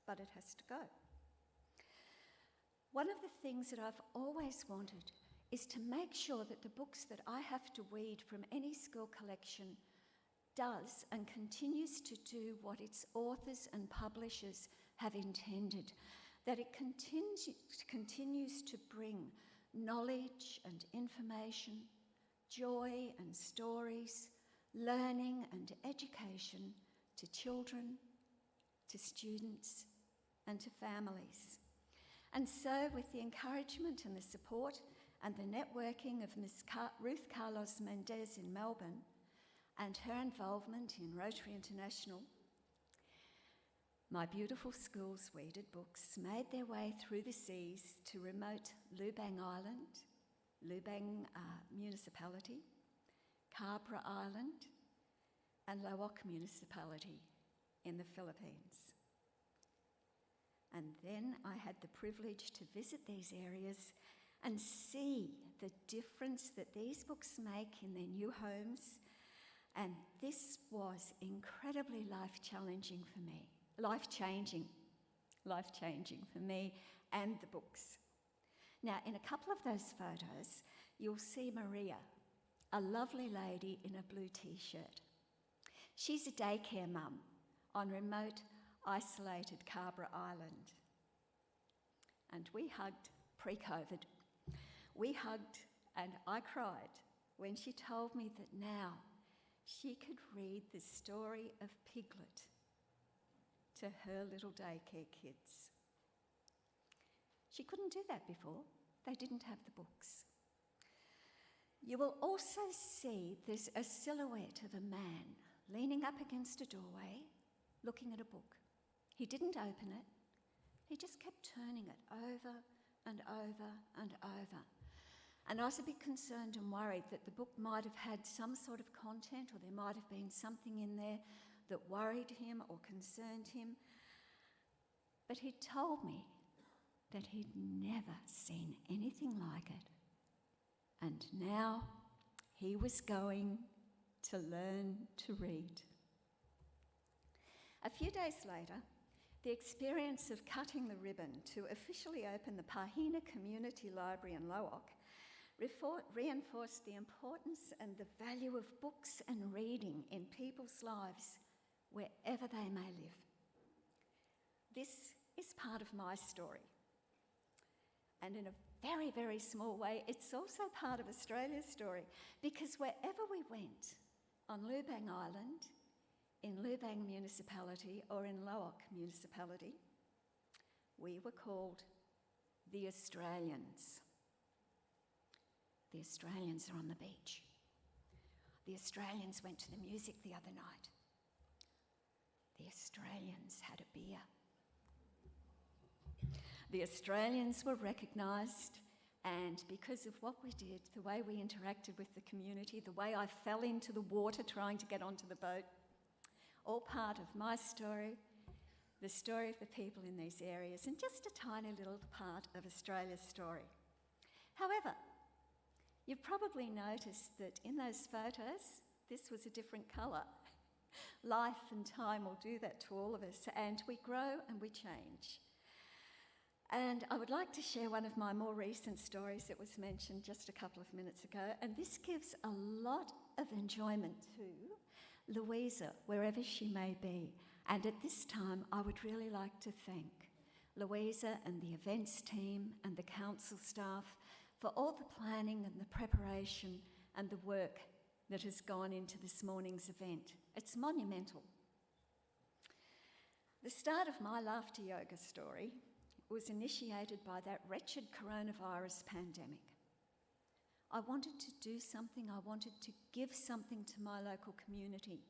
but it has to go. One of the things that I've always wanted is to make sure that the books that I have to weed from any school collection does and continues to do what its authors and publishers have intended, that it continues to bring knowledge and information, joy and stories, learning and education to children, to students, and to families. And so, with the encouragement and the support and the networking of Ms. Ruth Carlos Mendez in Melbourne, and her involvement in Rotary International, my beautiful school's weeded books made their way through the seas to remote Lubang Island, Lubang Municipality, Cabra Island, and Lawok Municipality in the Philippines. And then I had the privilege to visit these areas and see the difference that these books make in their new homes. And this was incredibly life-changing for me and the books. Now, in a couple of those photos, you'll see Maria, a lovely lady in a blue t-shirt. She's a daycare mum on remote, isolated Cabra Island. And we hugged pre-COVID. We hugged and I cried when she told me that now she could read the story of Piglet to her little daycare kids. She couldn't do that before. They didn't have the books. You will also see there's a silhouette of a man leaning up against a doorway, looking at a book. He didn't open it. He just kept turning it over and over and over. And I was a bit concerned and worried that the book might have had some sort of content, or there might have been something in there that worried him or concerned him. But he told me that he'd never seen anything like it. And now he was going to learn to read. A few days later, the experience of cutting the ribbon to officially open the Pahina Community Library in Lowock reinforced the importance and the value of books and reading in people's lives, wherever they may live. This is part of my story. And in a very, very small way, it's also part of Australia's story, because wherever we went, on Lubang Island, in Lubang Municipality, or in Lowock Municipality, we were called the Australians. The Australians are on the beach. The Australians went to the music the other night. The Australians had a beer. The Australians were recognised, and because of what we did, the way we interacted with the community, the way I fell into the water trying to get onto the boat, all part of my story, the story of the people in these areas, and just a tiny little part of Australia's story. However, you've probably noticed that in those photos, this was a different colour. Life and time will do that to all of us, and we grow and we change. And I would like to share one of my more recent stories that was mentioned just a couple of minutes ago, and this gives a lot of enjoyment to Aleesah, wherever she may be. And at this time, I would really like to thank Aleesah and the events team and the council staff for all the planning and the preparation and the work that has gone into this morning's event. It's monumental. The start of my laughter yoga story was initiated by that wretched coronavirus pandemic. I wanted to do something, I wanted to give something to my local community.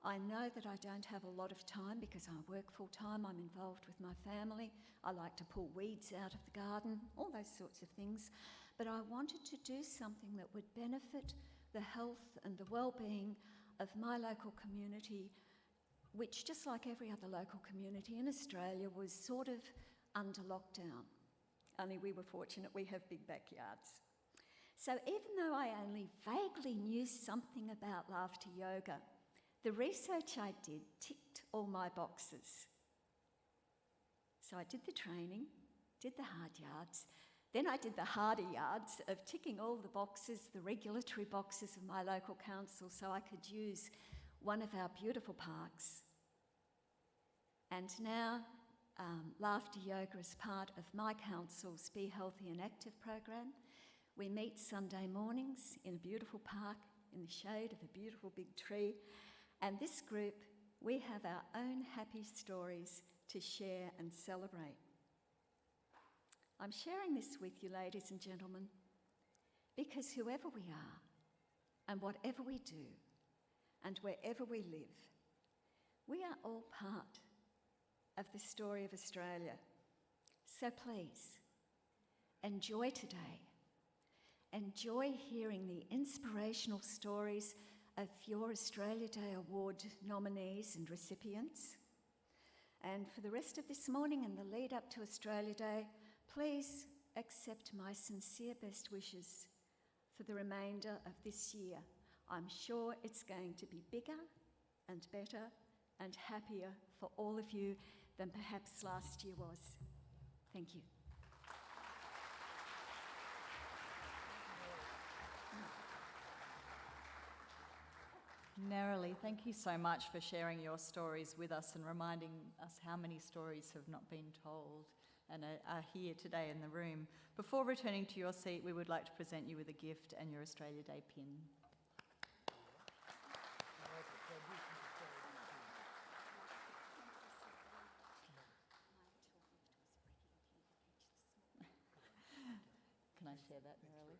I know that I don't have a lot of time because I work full time, I'm involved with my family, I like to pull weeds out of the garden, all those sorts of things, but I wanted to do something that would benefit the health and the well-being of my local community, which, just like every other local community in Australia, was sort of under lockdown. Only we were fortunate, we have big backyards. So even though I only vaguely knew something about laughter yoga, the research I did ticked all my boxes. So I did the training, did the hard yards, then I did the harder yards of ticking all the boxes, the regulatory boxes of my local council, so I could use one of our beautiful parks. And now, laughter yoga is part of my council's Be Healthy and Active program. We meet Sunday mornings in a beautiful park in the shade of a beautiful big tree. And this group, we have our own happy stories to share and celebrate. I'm sharing this with you, ladies and gentlemen, because whoever we are, and whatever we do, and wherever we live, we are all part of the story of Australia. So please, enjoy today. Enjoy hearing the inspirational stories of your Australia Day Award nominees and recipients. And for the rest of this morning and the lead up to Australia Day, please accept my sincere best wishes for the remainder of this year. I'm sure it's going to be bigger and better and happier for all of you than perhaps last year was. Thank you. Nerelie, thank you so much for sharing your stories with us and reminding us how many stories have not been told and are here today in the room. Before returning to your seat, we would like to present you with a gift and your Australia Day pin. Can I share that, Nerelie?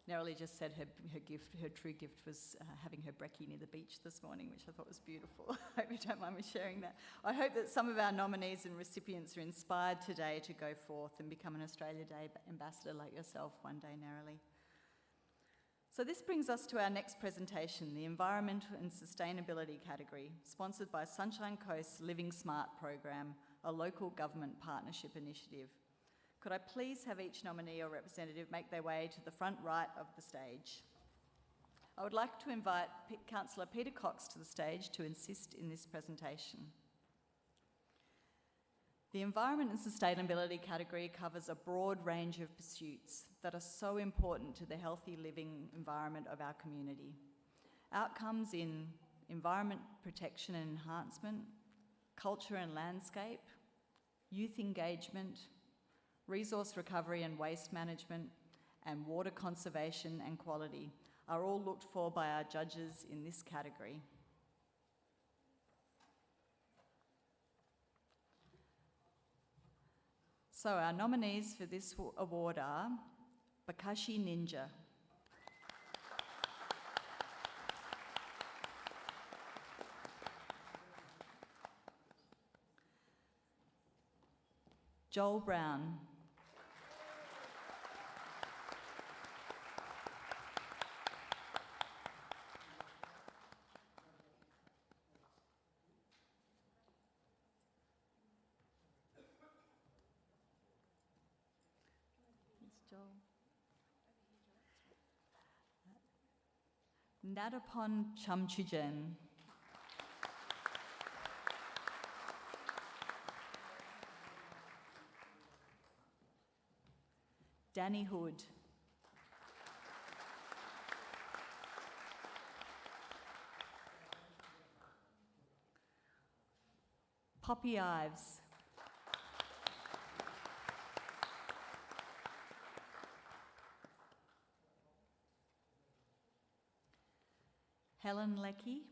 Nerelie just said her true gift was having her brekkie near the beach this morning, which I thought was beautiful. I hope you don't mind me sharing that. I hope that some of our nominees and recipients are inspired today to go forth and become an Australia Day ambassador like yourself one day, Nerelie. So this brings us to our next presentation, the Environmental and Sustainability category, sponsored by Sunshine Coast's Living Smart program, a local government partnership initiative. Could I please have each nominee or representative make their way to the front right of the stage? I would like to invite Councillor Peter Cox to the stage to assist in this presentation. The Environment and Sustainability category covers a broad range of pursuits that are so important to the healthy living environment of our community. Outcomes in environment protection and enhancement, culture and landscape, youth engagement, resource recovery and waste management, and water conservation and quality are all looked for by our judges in this category. So our nominees for this award are Bakashi Ninja, Joel Brown, Nadapon Chamchujen, Danny Hood, Poppy Ives, Helen Leckie,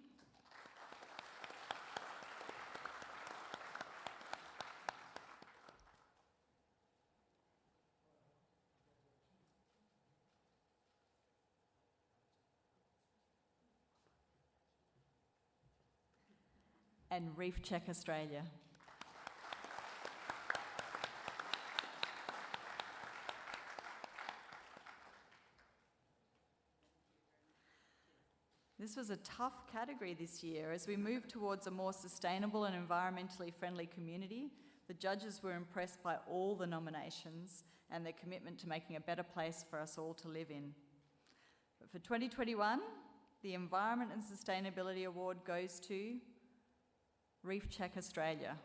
and Reef Check Australia. This was a tough category this year. As we move towards a more sustainable and environmentally friendly community, the judges were impressed by all the nominations and their commitment to making a better place for us all to live in. But for 2021, the Environment and Sustainability Award goes to Reef Check Australia.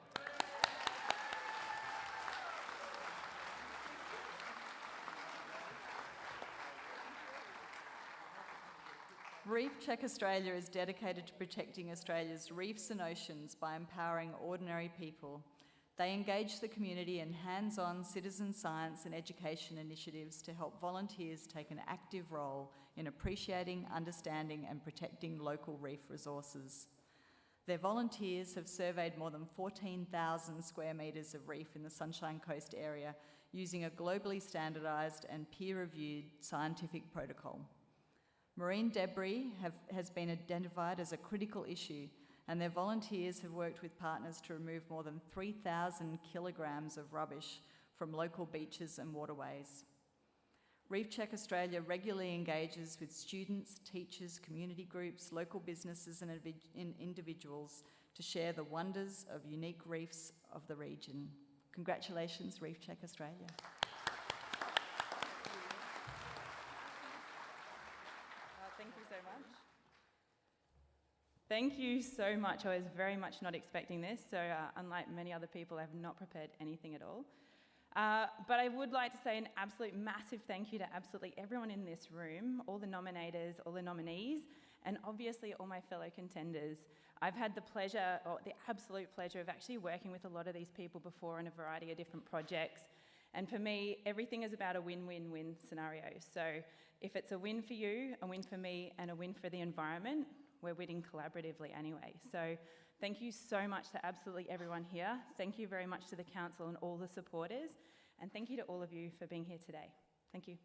Reef Check Australia is dedicated to protecting Australia's reefs and oceans by empowering ordinary people. They engage the community in hands-on citizen science and education initiatives to help volunteers take an active role in appreciating, understanding and protecting local reef resources. Their volunteers have surveyed more than 14,000 square metres of reef in the Sunshine Coast area using a globally standardised and peer-reviewed scientific protocol. Marine debris has been identified as a critical issue, and their volunteers have worked with partners to remove more than 3,000 kilograms of rubbish from local beaches and waterways. Reef Check Australia regularly engages with students, teachers, community groups, local businesses and individuals to share the wonders of unique reefs of the region. Congratulations, Reef Check Australia. Thank you so much. Thank you so much. I was very much not expecting this, so unlike many other people, I have not prepared anything at all. But I would like to say an absolute massive thank you to absolutely everyone in this room, all the nominators, all the nominees, and obviously all my fellow contenders. I've had the pleasure, or the absolute pleasure, of actually working with a lot of these people before in a variety of different projects. And for me, everything is about a win-win-win scenario. So if it's a win for you, a win for me, and a win for the environment, we're winning collaboratively anyway. So thank you so much to absolutely everyone here. Thank you very much to the council and all the supporters. And thank you to all of you for being here today. Thank you.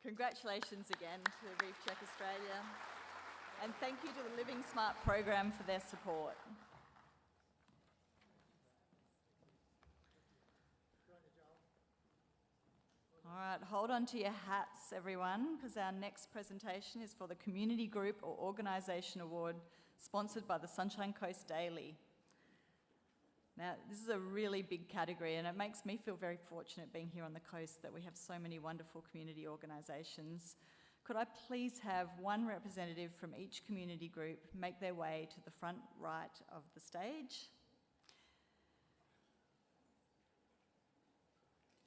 Congratulations again to Reef Check Australia, and thank you to the Living Smart program for their support. All right, hold on to your hats, everyone, because our next presentation is for the Community Group or Organisation Award, sponsored by the Sunshine Coast Daily. Now, this is a really big category, and it makes me feel very fortunate being here on the coast that we have so many wonderful community organisations. Could I please have one representative from each community group make their way to the front right of the stage?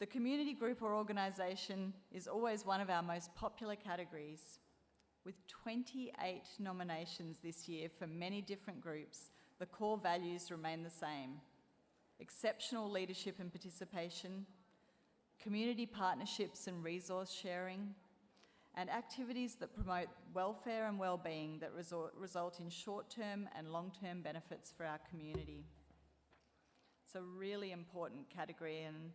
The community group or organisation is always one of our most popular categories. With 28 nominations this year from many different groups, the core values remain the same: exceptional leadership and participation, community partnerships and resource sharing, and activities that promote welfare and well-being that result in short-term and long-term benefits for our community. It's a really important category, and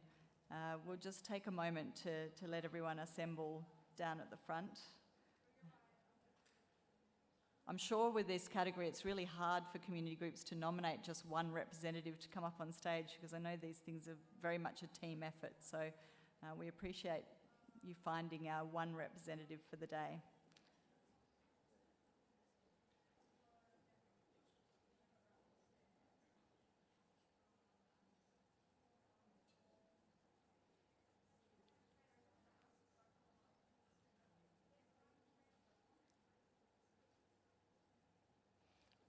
we'll just take a moment to let everyone assemble down at the front. I'm sure with this category it's really hard for community groups to nominate just one representative to come up on stage, because I know these things are very much a team effort, so we appreciate you finding our one representative for the day.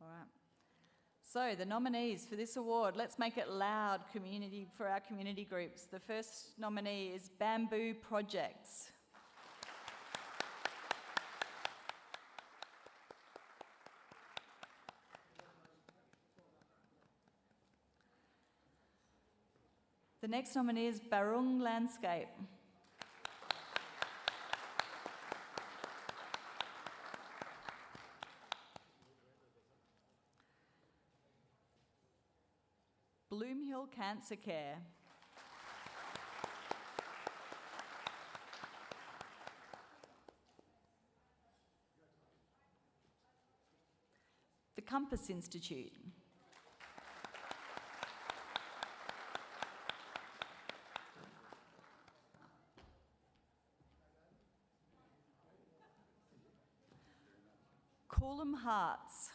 All right. So the nominees for this award, let's make it loud for our community groups. The first nominee is Bamboo Projects. The next nominee is Barung Landscape. Bloomhill Cancer Care. The Compass Institute. Coolum Hearts.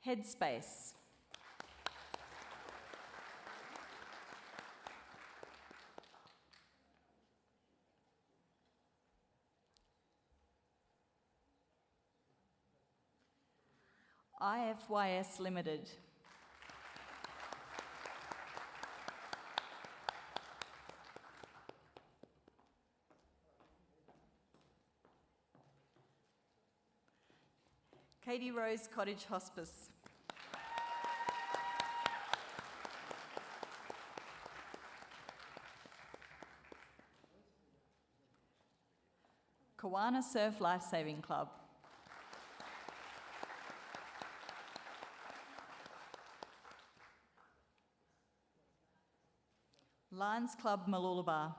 Headspace. IFYS Limited. Katie Rose Cottage Hospice. Kawana Surf Lifesaving Club. Lions Club Mooloolaba.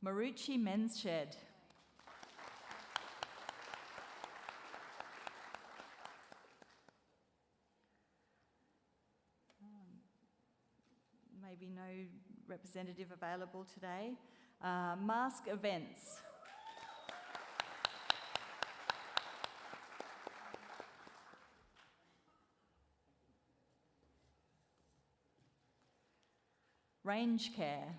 Marucci Men's Shed. Maybe no representative available today. Mask Events. Range Care.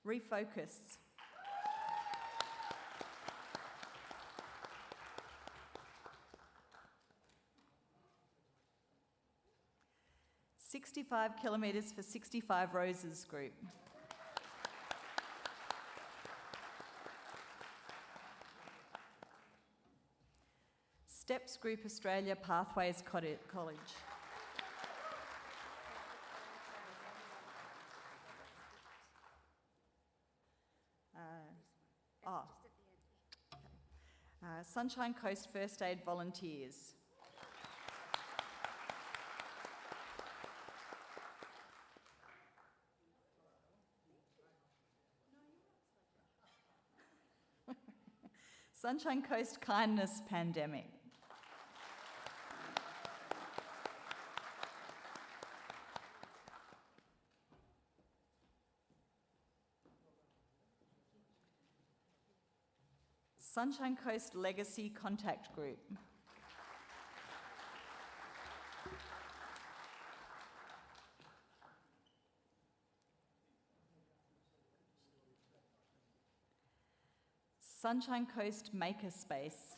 Refocus. 65 kilometres for 65 Roses group. Steps Group Australia Pathways College. Sunshine Coast First Aid Volunteers. Sunshine Coast Kindness Pandemic. Sunshine Coast Legacy Contact Group. Sunshine Coast Makerspace.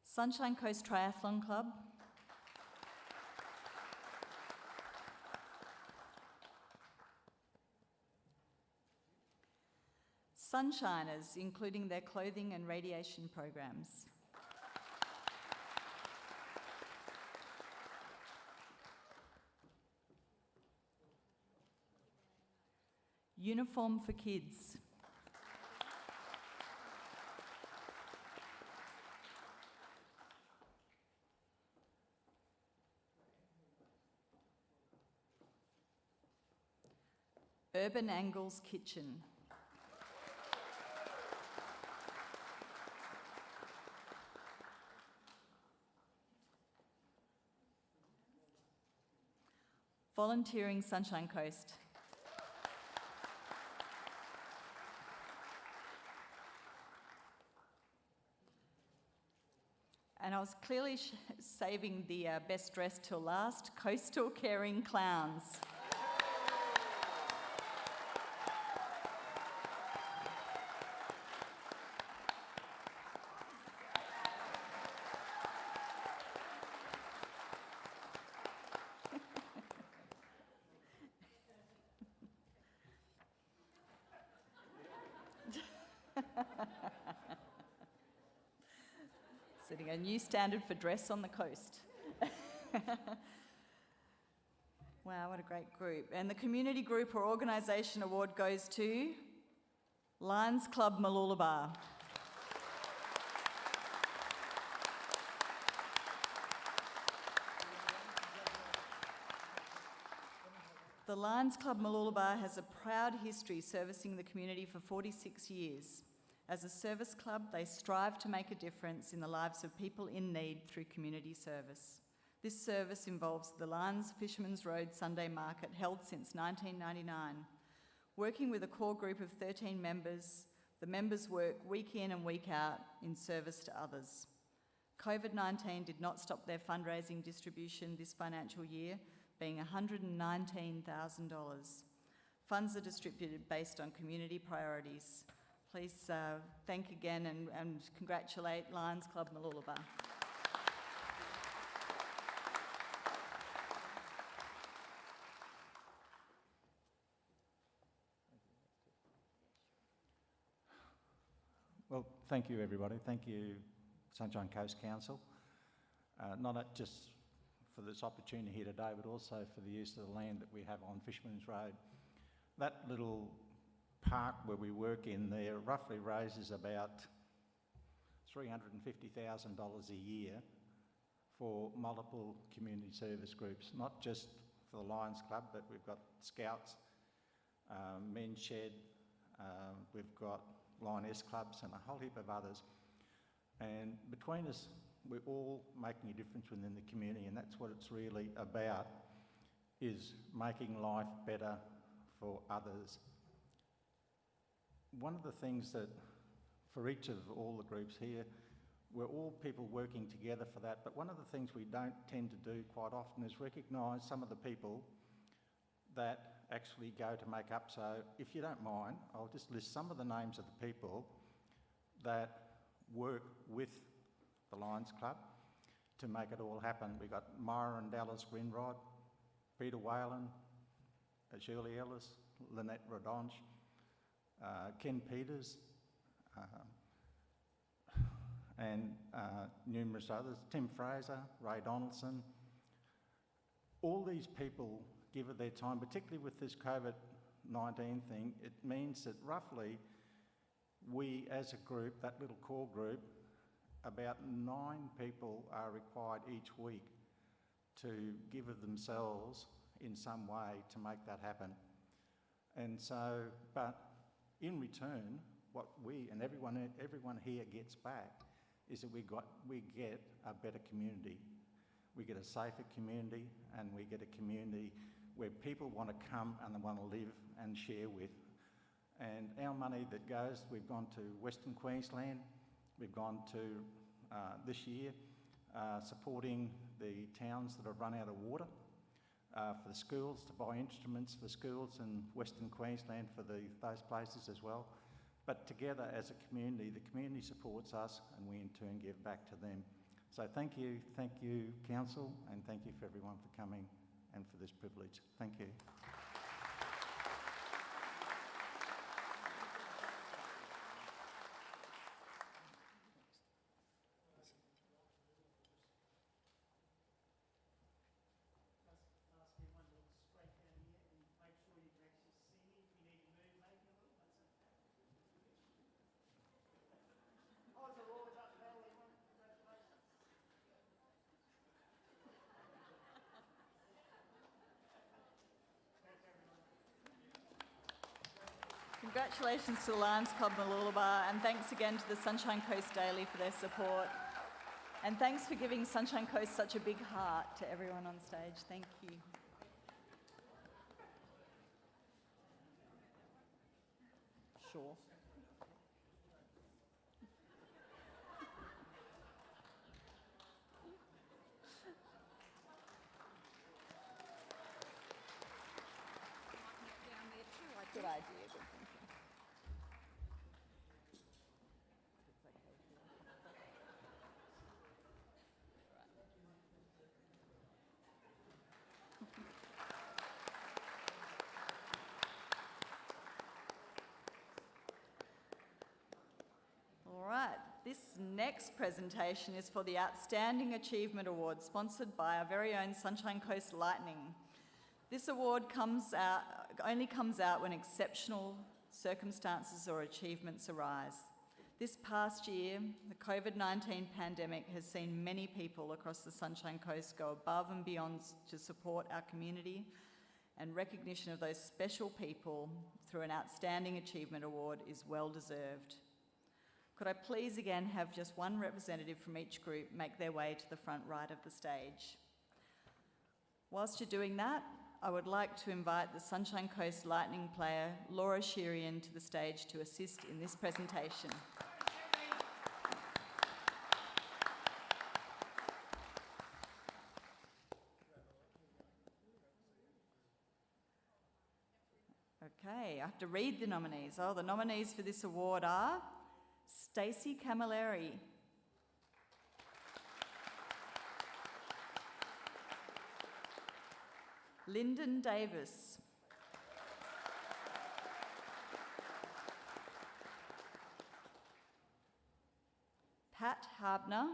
Sunshine Coast Triathlon Club. Sunshiners, including their clothing and radiation programs. Uniform for Kids. Urban Angles Kitchen. Volunteering Sunshine Coast. And I was clearly saving the best dressed till last, Coastal Caring Clowns. Setting a new standard for dress on the coast. Wow, what a great group. And the Community Group or Organisation Award goes to Lions Club Mooloolaba. The Lions Club Mooloolaba has a proud history servicing the community for 46 years. As a service club, they strive to make a difference in the lives of people in need through community service. This service involves the Lions Fisherman's Road Sunday Market, held since 1999. Working with a core group of 13 members, the members work week in and week out in service to others. COVID-19 did not stop their fundraising distribution this financial year, being $119,000. Funds are distributed based on community priorities. Please thank again and congratulate Lions Club Mooloolaba. Well, thank you everybody. Thank you Sunshine Coast Council, not just for this opportunity here today, but also for the use of the land that we have on Fisherman's Road. That little park where we work in there roughly raises about $350,000 a year for multiple community service groups, not just for the Lions Club, but we've got Scouts, Men's Shed, we've got Lioness Clubs and a whole heap of others. And between us, we're all making a difference within the community, and that's what it's really about, is making life better for others. One of the things that, for each of all the groups here, we're all people working together for that, but one of the things we don't tend to do quite often is recognise some of the people that actually go to make up. So if you don't mind, I'll just list some of the names of the people that work with the Lions Club to make it all happen. We've got Myra and Dallas Greenrod, Peter Whalen, Shirley Ellis, Lynette Rodonch, Ken Peters, and numerous others, Tim Fraser, Ray Donaldson. All these people give it their time, particularly with this COVID-19 thing. It means that roughly we as a group, that little core group, about 9 people are required each week to give of themselves in some way to make that happen. And so, but in return, what we and everyone here gets back is that we get a better community. We get a safer community, and we get a community where people want to come and they want to live and share with. And our money that goes, we've gone to Western Queensland, we've gone to, this year, supporting the towns that have run out of water, for the schools, to buy instruments for schools in Western Queensland for those places as well. But together as a community, the community supports us and we in turn give back to them. So thank you Council, and thank you for everyone for coming and for this privilege. Thank you. Congratulations to the Lions Club Mooloolaba, and thanks again to the Sunshine Coast Daily for their support. And thanks for giving Sunshine Coast such a big heart to everyone on stage. Thank you. Sure. Good idea, good thinking. All right, this next presentation is for the Outstanding Achievement Award, sponsored by our very own Sunshine Coast Lightning. This award only comes out when exceptional circumstances or achievements arise. This past year, the COVID-19 pandemic has seen many people across the Sunshine Coast go above and beyond to support our community, and recognition of those special people through an Outstanding Achievement Award is well deserved. Could I please again have just one representative from each group make their way to the front right of the stage? Whilst you're doing that, I would like to invite the Sunshine Coast Lightning player, Laura Sherian, to the stage to assist in this presentation. Okay, I have to read the nominees. Oh, the nominees for this award are Stacey Camilleri, Lyndon Davis, Pat Harbner,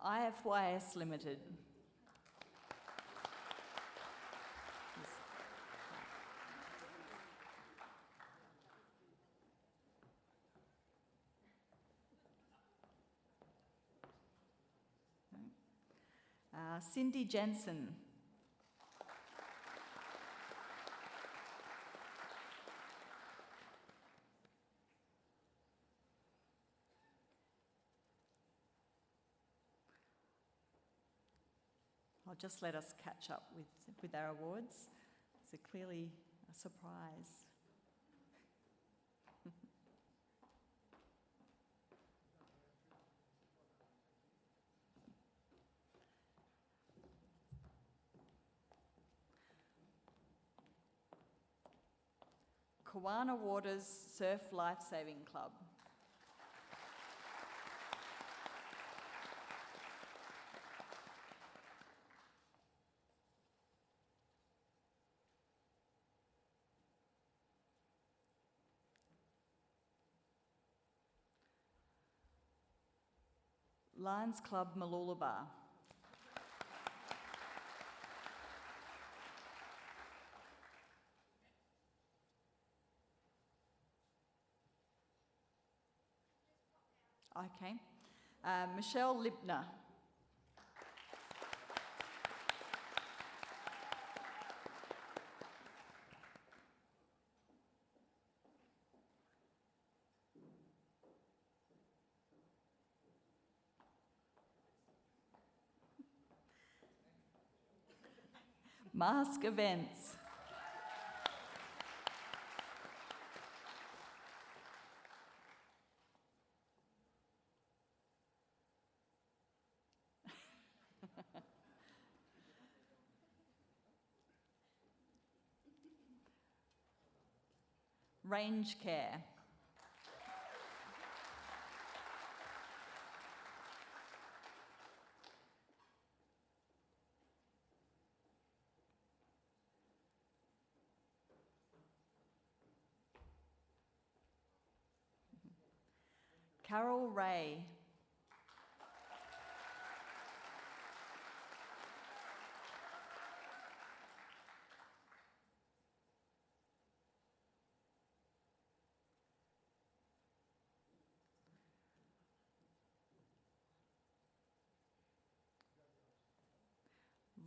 IFYS Limited. Cindy Jensen. I'll just let us catch up with our awards. So clearly a surprise. Kawana Waters Surf Lifesaving Club. Lions Club Mooloolaba. Okay. Michelle Lipner. Mask Events. Range Care. Carol Ray.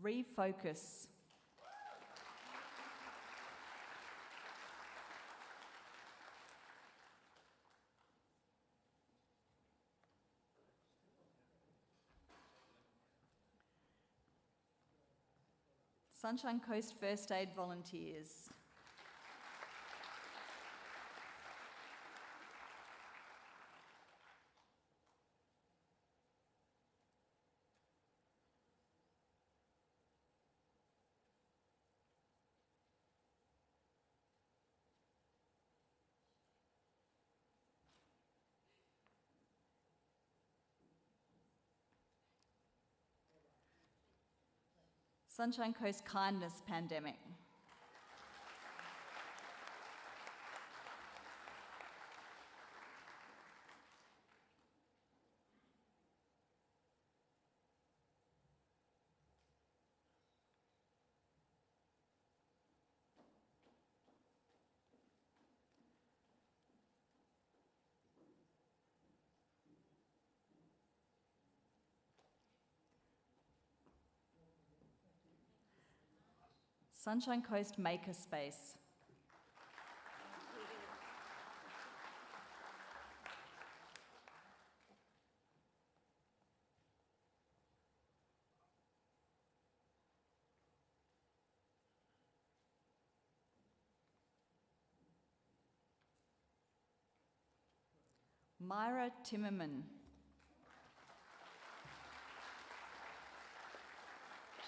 Refocus. Sunshine Coast First Aid Volunteers. Sunshine Coast Kindness Pandemic. Sunshine Coast Makerspace. Myra Timmerman.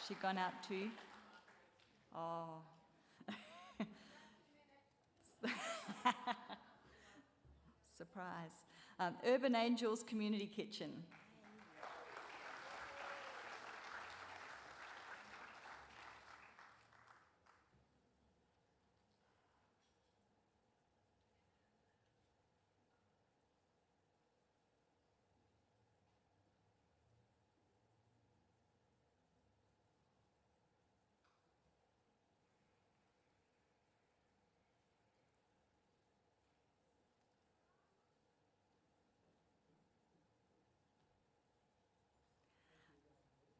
She gone out too? Oh. Surprise. Urban Angels Community Kitchen.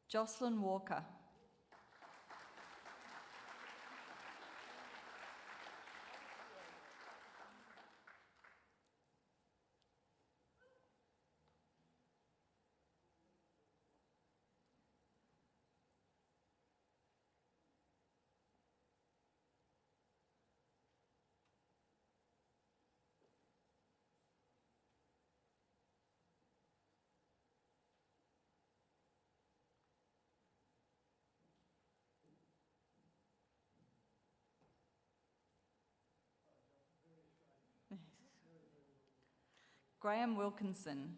Jocelyn Walker. Graham Wilkinson.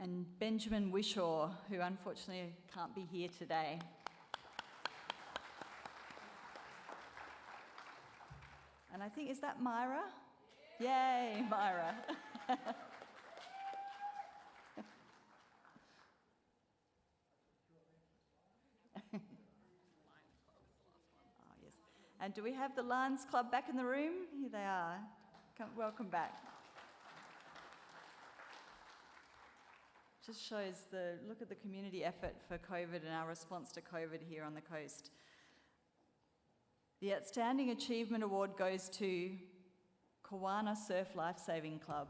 And Benjamin Wishaw, who unfortunately can't be here today. And I think, is that Myra? Yay, Myra. Oh, yes. And do we have the Lions Club back in the room? Here they are. Welcome back. Just shows look at the community effort for COVID and our response to COVID here on the coast. The Outstanding Achievement Award goes to Kawana Surf Lifesaving Club.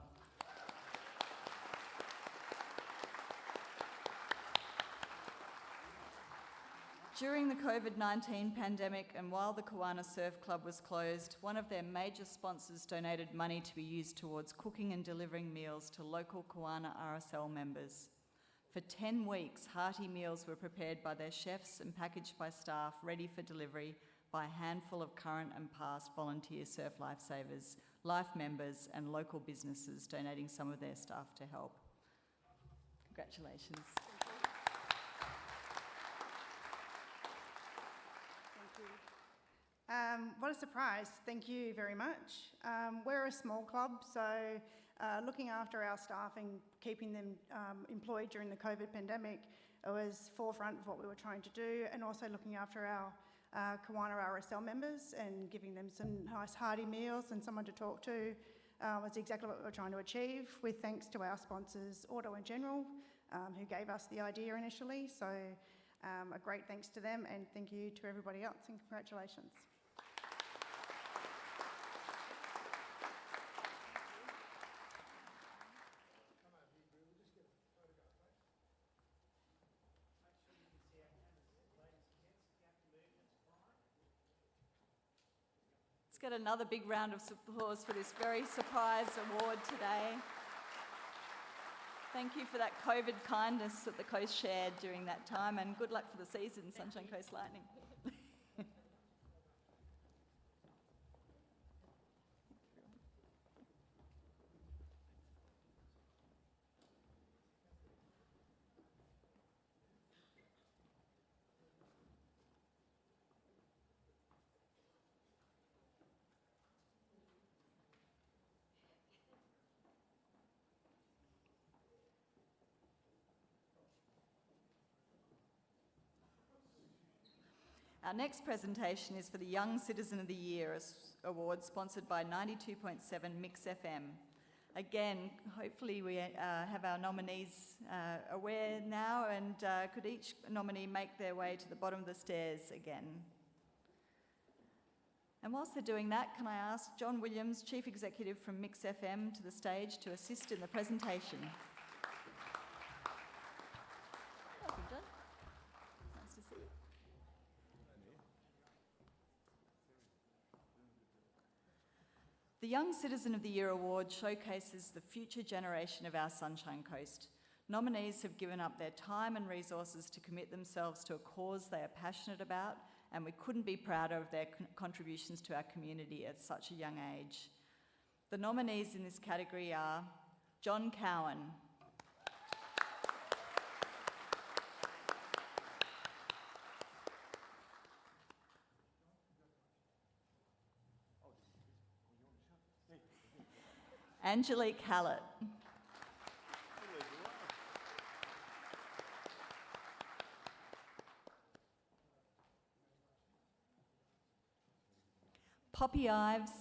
During the COVID-19 pandemic and while the Kawana Surf Club was closed, one of their major sponsors donated money to be used towards cooking and delivering meals to local Kawana RSL members. For 10 weeks, hearty meals were prepared by their chefs and packaged by staff, ready for delivery by a handful of current and past volunteer surf lifesavers, life members and local businesses donating some of their staff to help. Congratulations. What a surprise. Thank you very much. We're a small club, so looking after our staff and keeping them employed during the COVID pandemic was forefront of what we were trying to do, and also looking after our Kawana RSL members and giving them some nice hearty meals and someone to talk to was exactly what we were trying to achieve, with thanks to our sponsors, Auto and General, who gave us the idea initially. So a great thanks to them, and thank you to everybody else, and congratulations. Let's get another big round of applause for this very surprise award today. Thank you for that COVID kindness that the coast shared during that time, and good luck for the season, Sunshine Coast Lightning. Our next presentation is for the Young Citizen of the Year Award, sponsored by 92.7 Mix FM. Again, hopefully we have our nominees aware now, and could each nominee make their way to the bottom of the stairs again. And whilst they're doing that, can I ask John Williams, Chief Executive from Mix FM, to the stage to assist in the presentation. Welcome, John. Nice to see you. The Young Citizen of the Year Award showcases the future generation of our Sunshine Coast. Nominees have given up their time and resources to commit themselves to a cause they are passionate about, and we couldn't be prouder of their contributions to our community at such a young age. The nominees in this category are John Cowan, Angelique Hallett, Poppy Ives,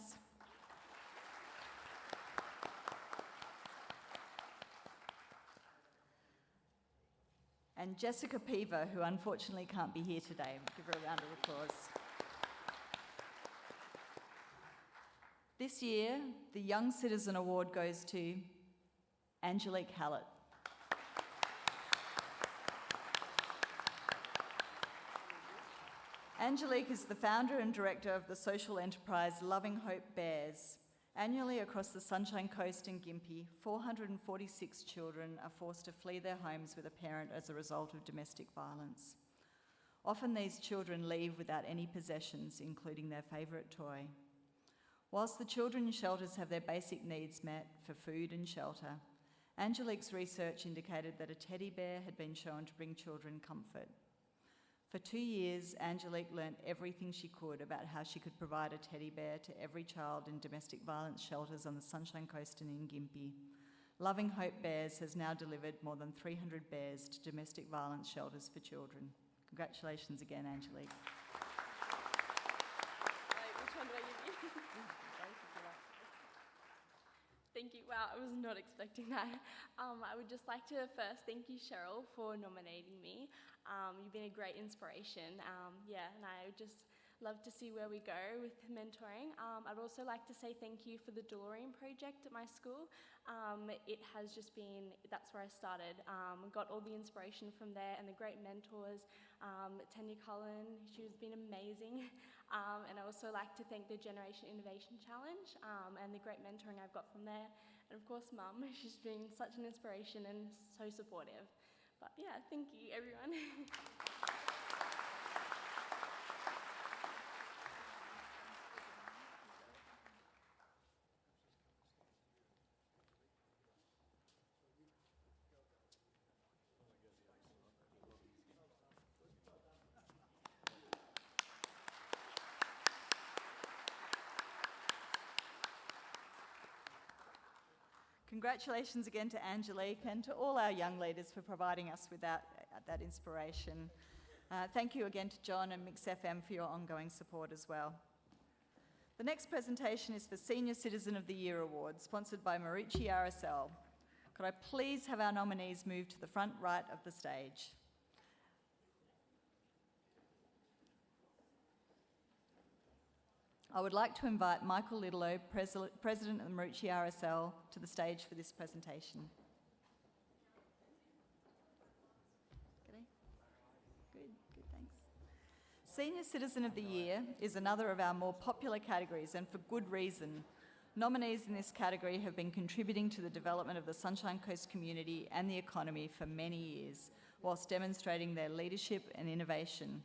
and Jessica Peaver, who unfortunately can't be here today. Give her a round of applause. This year, the Young Citizen Award goes to Angelique Hallett. Angelique is the founder and director of the social enterprise Loving Hope Bears. Annually across the Sunshine Coast and Gympie, 446 children are forced to flee their homes with a parent as a result of domestic violence. Often these children leave without any possessions, including their favourite toy. Whilst the children in shelters have their basic needs met for food and shelter, Angelique's research indicated that a teddy bear had been shown to bring children comfort. For 2 years, Angelique learnt everything she could about how she could provide a teddy bear to every child in domestic violence shelters on the Sunshine Coast and in Gympie. Loving Hope Bears has now delivered more than 300 bears to domestic violence shelters for children. Congratulations again, Angelique. Which one do I give you? Thank you. Wow, I was not expecting that. I would just like to first thank you, Cheryl, for nominating me. You've been a great inspiration. And I would just love to see where we go with mentoring. I'd also like to say thank you for the Doreen project at my school. It has just been, that's where I started. Got all the inspiration from there and the great mentors. Tanya Cullen, she's been amazing. And I also like to thank the Generation Innovation Challenge and the great mentoring I've got from there. And of course, Mum, she's been such an inspiration and so supportive. But yeah, thank you, everyone. Congratulations again to Angelique and to all our young leaders for providing us with that inspiration. Thank you again to John and Mix FM for your ongoing support as well. The next presentation is for Senior Citizen of the Year Award, sponsored by Marucci RSL. Could I please have our nominees move to the front right of the stage? I would like to invite Michael Littleow, President of the Marucci RSL, to the stage for this presentation. Good, thanks. Senior Citizen of the Year is another of our more popular categories, and for good reason. Nominees in this category have been contributing to the development of the Sunshine Coast community and the economy for many years, whilst demonstrating their leadership and innovation.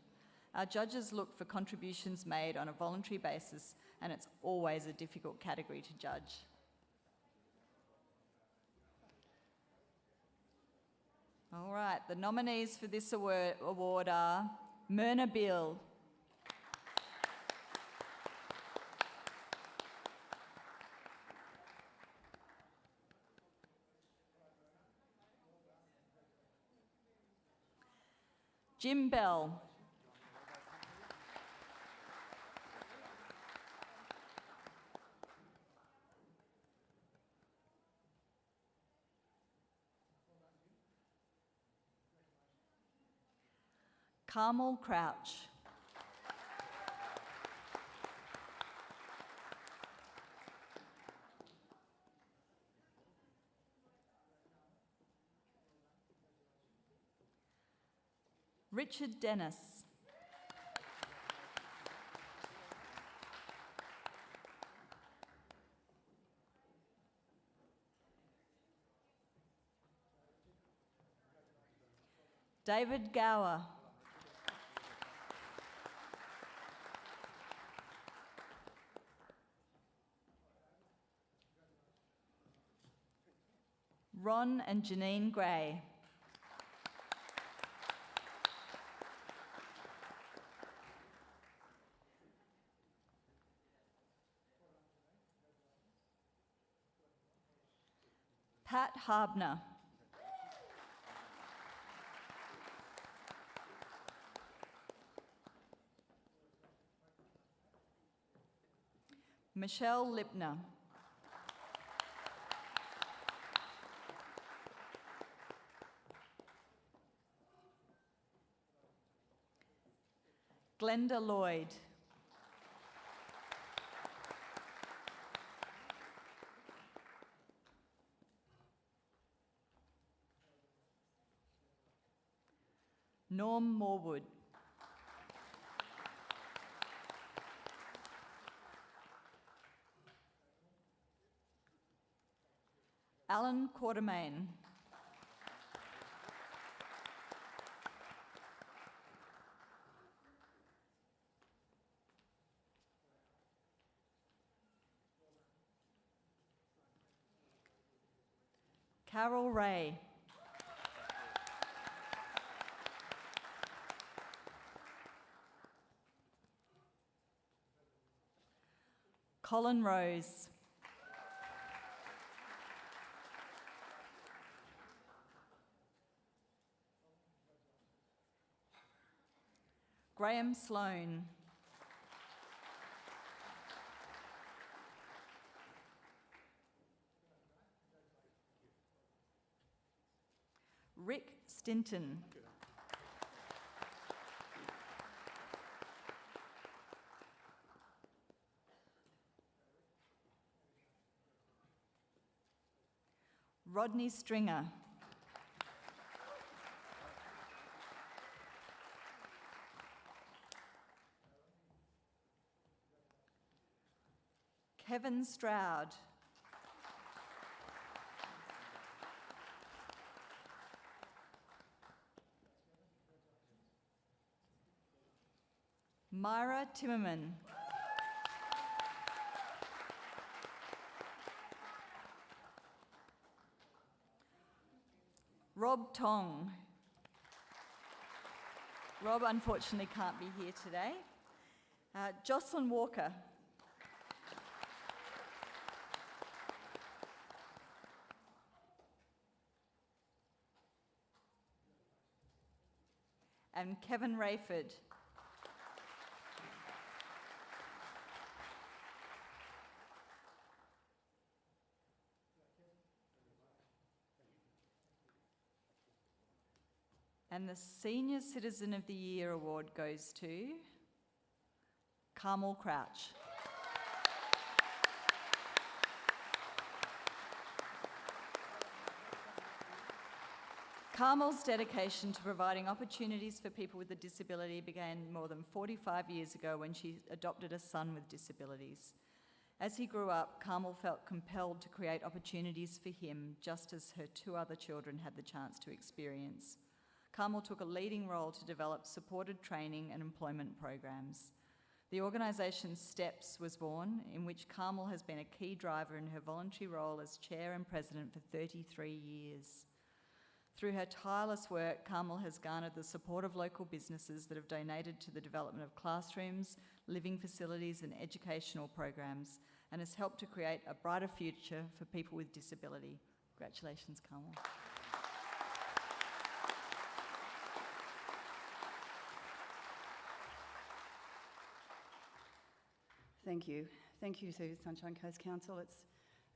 Our judges look for contributions made on a voluntary basis, and it's always a difficult category to judge. All right, the nominees for this award are Myrna Bill, Jim Bell, Carmel Crouch, Richard Dennis, David Gower, Ron and Janine Gray, Pat Harbner, Michelle Lipner, Glenda Lloyd, Norm Morwood, Alan Quartermain. Carol Ray. Colin Rose. Graham Sloan. Rick Stinton. Rodney Stringer. Kevin Stroud. Myra Timmerman. Rob Tong. Rob unfortunately can't be here today. Jocelyn Walker. And Kevin Rayford. And the Senior Citizen of the Year award goes to Carmel Crouch. Carmel's dedication to providing opportunities for people with a disability began more than 45 years ago when she adopted a son with disabilities. As he grew up, Carmel felt compelled to create opportunities for him, just as her two other children had the chance to experience. Carmel took a leading role to develop supported training and employment programs. The organisation STEPS was born, in which Carmel has been a key driver in her voluntary role as chair and president for 33 years. Through her tireless work, Carmel has garnered the support of local businesses that have donated to the development of classrooms, living facilities and educational programs, and has helped to create a brighter future for people with disability. Congratulations, Carmel. Thank you. Thank you to Sunshine Coast Council. It's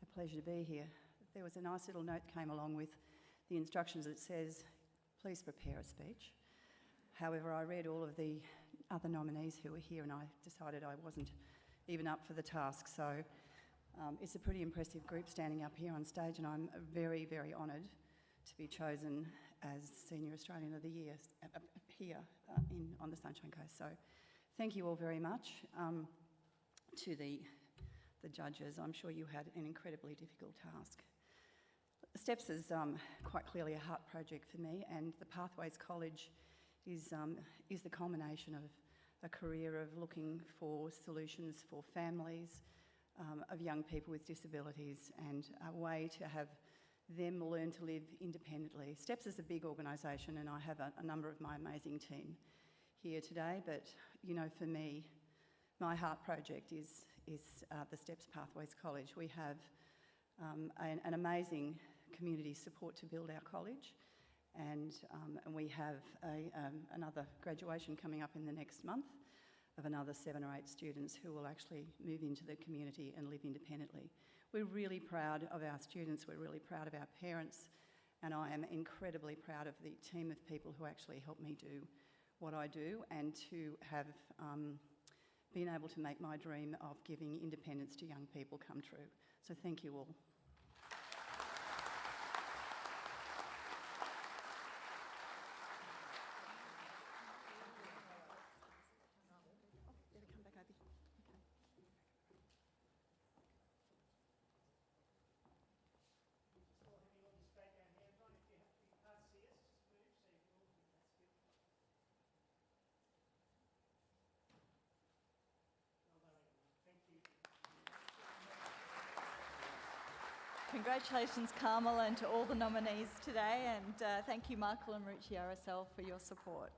a pleasure to be here. There was a nice little note that came along with the instructions that says, please prepare a speech. However, I read all of the other nominees who were here and I decided I wasn't even up for the task. So it's a pretty impressive group standing up here on stage, and I'm very, very honoured to be chosen as Senior Australian of the Year here on the Sunshine Coast. So thank you all very much. To the judges, I'm sure you had an incredibly difficult task. STEPS is quite clearly a heart project for me, and the Pathways College is the culmination of a career of looking for solutions for families of young people with disabilities and a way to have them learn to live independently. STEPS is a big organisation, and I have a number of my amazing team here today, but you know, for me, my heart project is the STEPS Pathways College. We have an amazing community support to build our college, and we have another graduation coming up in the next month of another 7 or 8 students who will actually move into the community and live independently. We're really proud of our students, we're really proud of our parents, and I am incredibly proud of the team of people who actually help me do what I do and to have been able to make my dream of giving independence to young people come true. So thank you all. Congratulations, Carmel, and to all the nominees today, and thank you, Michael and Ruchi RSL, for your support.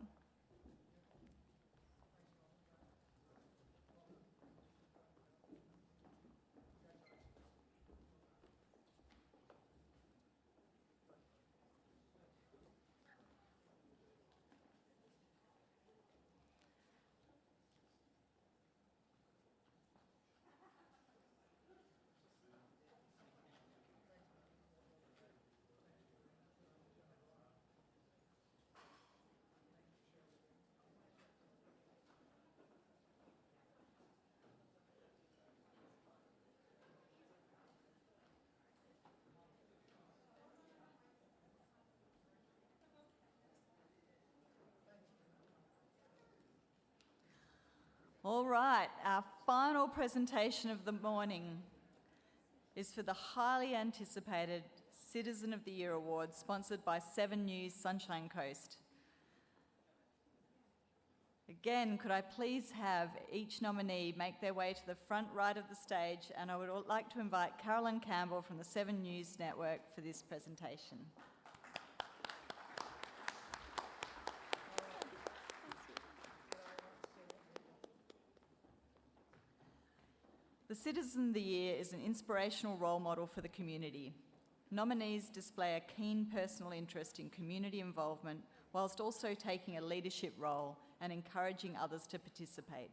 All right, our final presentation of the morning is for the highly anticipated Citizen of the Year Award, sponsored by 7 News Sunshine Coast. Again, could I please have each nominee make their way to the front right of the stage, and I would like to invite Carolyn Campbell from the 7 News Network for this presentation. The Citizen of the Year is an inspirational role model for the community. Nominees display a keen personal interest in community involvement, whilst also taking a leadership role and encouraging others to participate.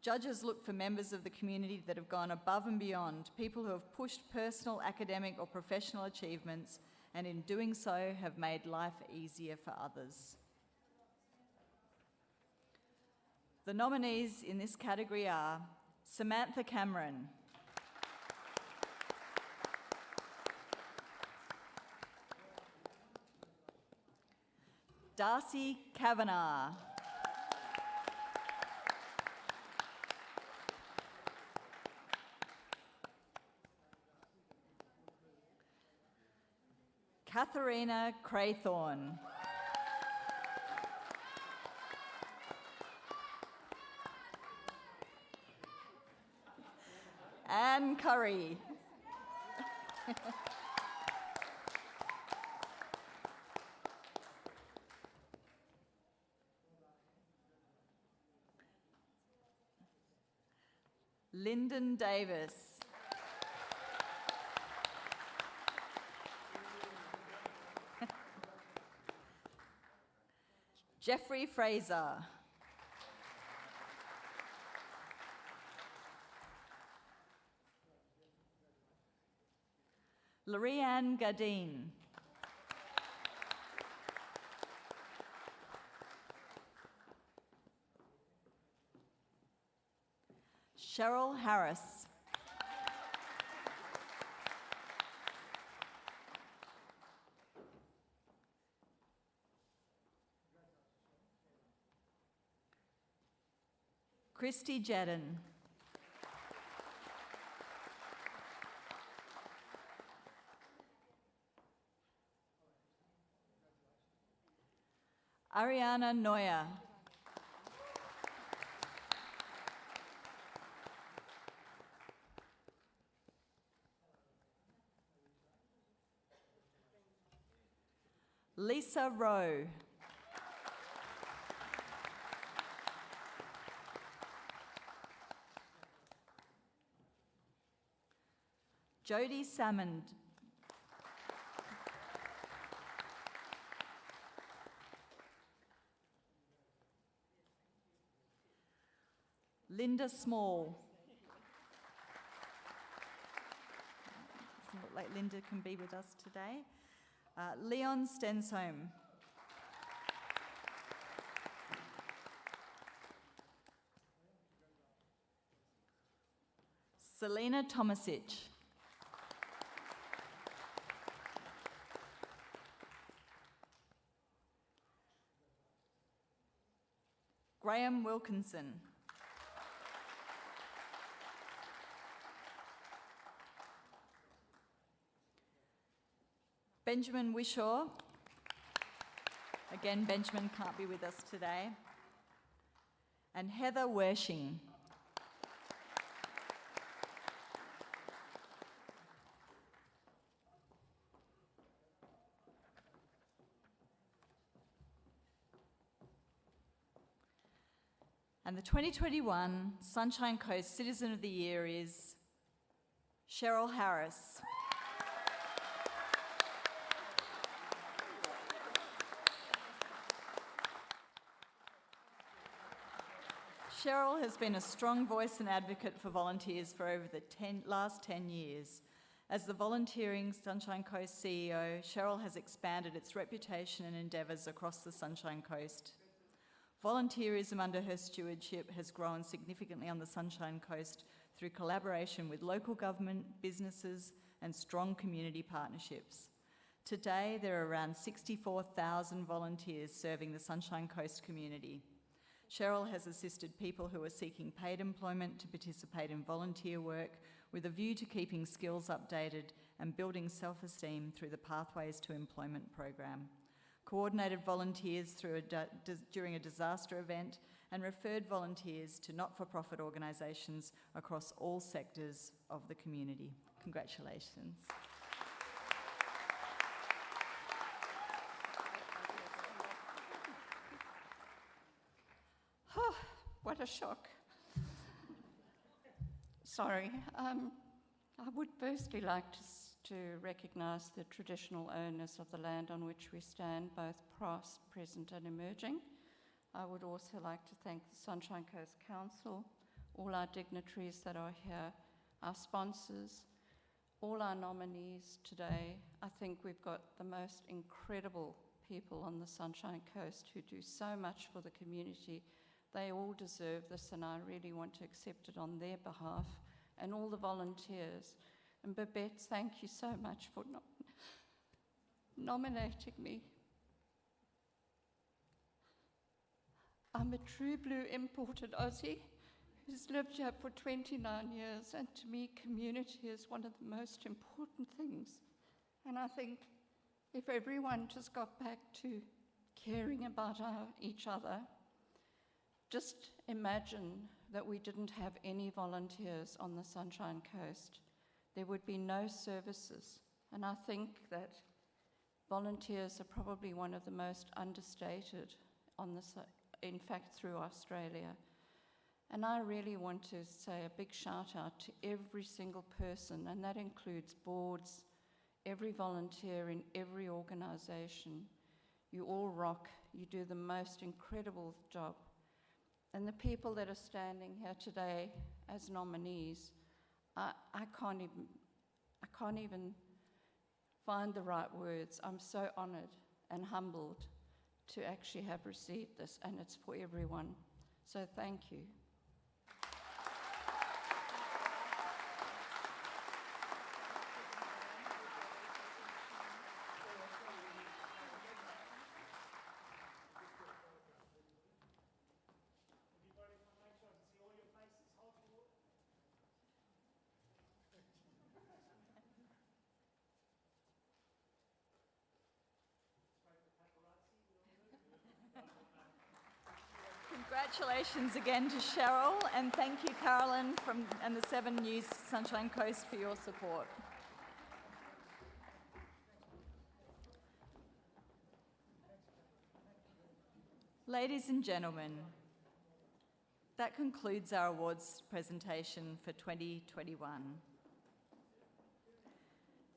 Judges look for members of the community that have gone above and beyond, people who have pushed personal, academic or professional achievements, and in doing so have made life easier for others. The nominees in this category are Samantha Cameron, Darcy Kavanagh, Katharina Craythorne, Anne Curry, Lyndon Davis, Jeffrey Fraser, Lorianne Gardine, Cheryl Harris, Christy Jedden, Ariana Neuer, Lisa Rowe, Jodie Salmond, Linda Small. Doesn't look like Linda can be with us today. Leon Stensholm. Selena Tomasic. Graham Wilkinson. Benjamin Wishaw. Again, Benjamin can't be with us today. And Heather Wershing. And the 2021 Sunshine Coast Citizen of the Year is Cheryl Harris. Cheryl has been a strong voice and advocate for volunteers for over the last 10 years. As the volunteering Sunshine Coast CEO, Cheryl has expanded its reputation and endeavours across the Sunshine Coast. Volunteerism under her stewardship has grown significantly on the Sunshine Coast through collaboration with local government, businesses, and strong community partnerships. Today, there are around 64,000 volunteers serving the Sunshine Coast community. Cheryl has assisted people who are seeking paid employment to participate in volunteer work with a view to keeping skills updated and building self-esteem through the Pathways to Employment program, coordinated volunteers during a disaster event, and referred volunteers to not-for-profit organisations across all sectors of the community. Congratulations. Oh, what a shock. Sorry. I would firstly like to recognise the traditional owners of the land on which we stand, both past, present and emerging. I would also like to thank the Sunshine Coast Council, all our dignitaries that are here, our sponsors, all our nominees today. I think we've got the most incredible people on the Sunshine Coast who do so much for the community. They all deserve this, and I really want to accept it on their behalf, and all the volunteers. And Babette, thank you so much for nominating me. I'm a true blue imported Aussie who's lived here for 29 years, and to me, community is one of the most important things. And I think if everyone just got back to caring about each other, just imagine that we didn't have any volunteers on the Sunshine Coast. There would be no services. And I think that volunteers are probably one of the most understated in fact, through Australia. And I really want to say a big shout out to every single person, and that includes boards, every volunteer in every organisation. You all rock. You do the most incredible job. And the people that are standing here today as nominees, I can't even find the right words. I'm so honoured and humbled to actually have received this, and it's for everyone. So thank you. Congratulations again to Cheryl, and thank you, Carolyn, and the 7 News Sunshine Coast for your support. Ladies and gentlemen, that concludes our awards presentation for 2021.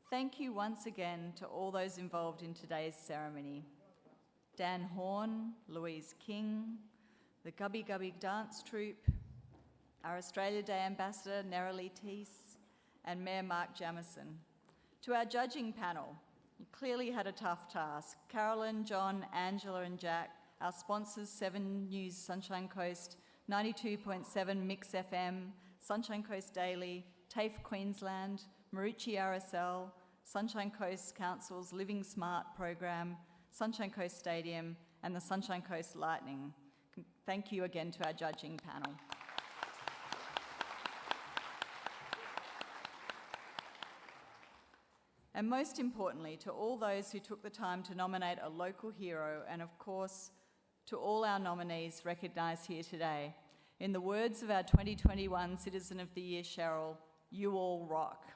Thank you once again to all those involved in today's ceremony. Dan Horne, Louise King, the Country.Gubbi dance troupe, our Australia Day Ambassador Nerelie Teese, and Mayor Mark Jamieson. To our judging panel, you clearly had a tough task. Carolyn, John, Angela and Jack, our sponsors 7 News Sunshine Coast, 92.7 Mix FM, Sunshine Coast Daily, TAFE Queensland, Marucci RSL, Sunshine Coast Council's Living Smart program, Sunshine Coast Stadium, and the Sunshine Coast Lightning. Thank you again to our judging panel. And most importantly, to all those who took the time to nominate a local hero, and of course, to all our nominees recognised here today. In the words of our 2021 Citizen of the Year, Cheryl, you all rock.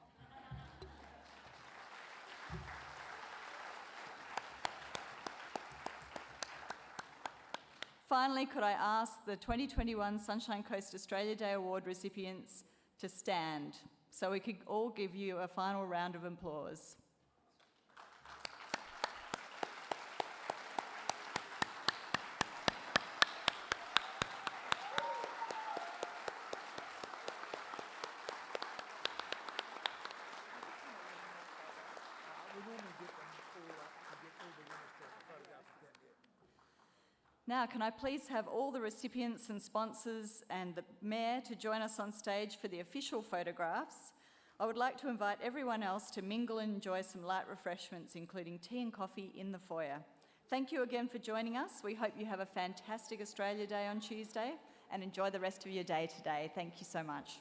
Finally, could I ask the 2021 Sunshine Coast Australia Day Award recipients to stand so we could all give you a final round of applause. Now, can I please have all the recipients and sponsors and the Mayor to join us on stage for the official photographs. I would like to invite everyone else to mingle and enjoy some light refreshments, including tea and coffee in the foyer. Thank you again for joining us. We hope you have a fantastic Australia Day on Tuesday and enjoy the rest of your day today. Thank you so much.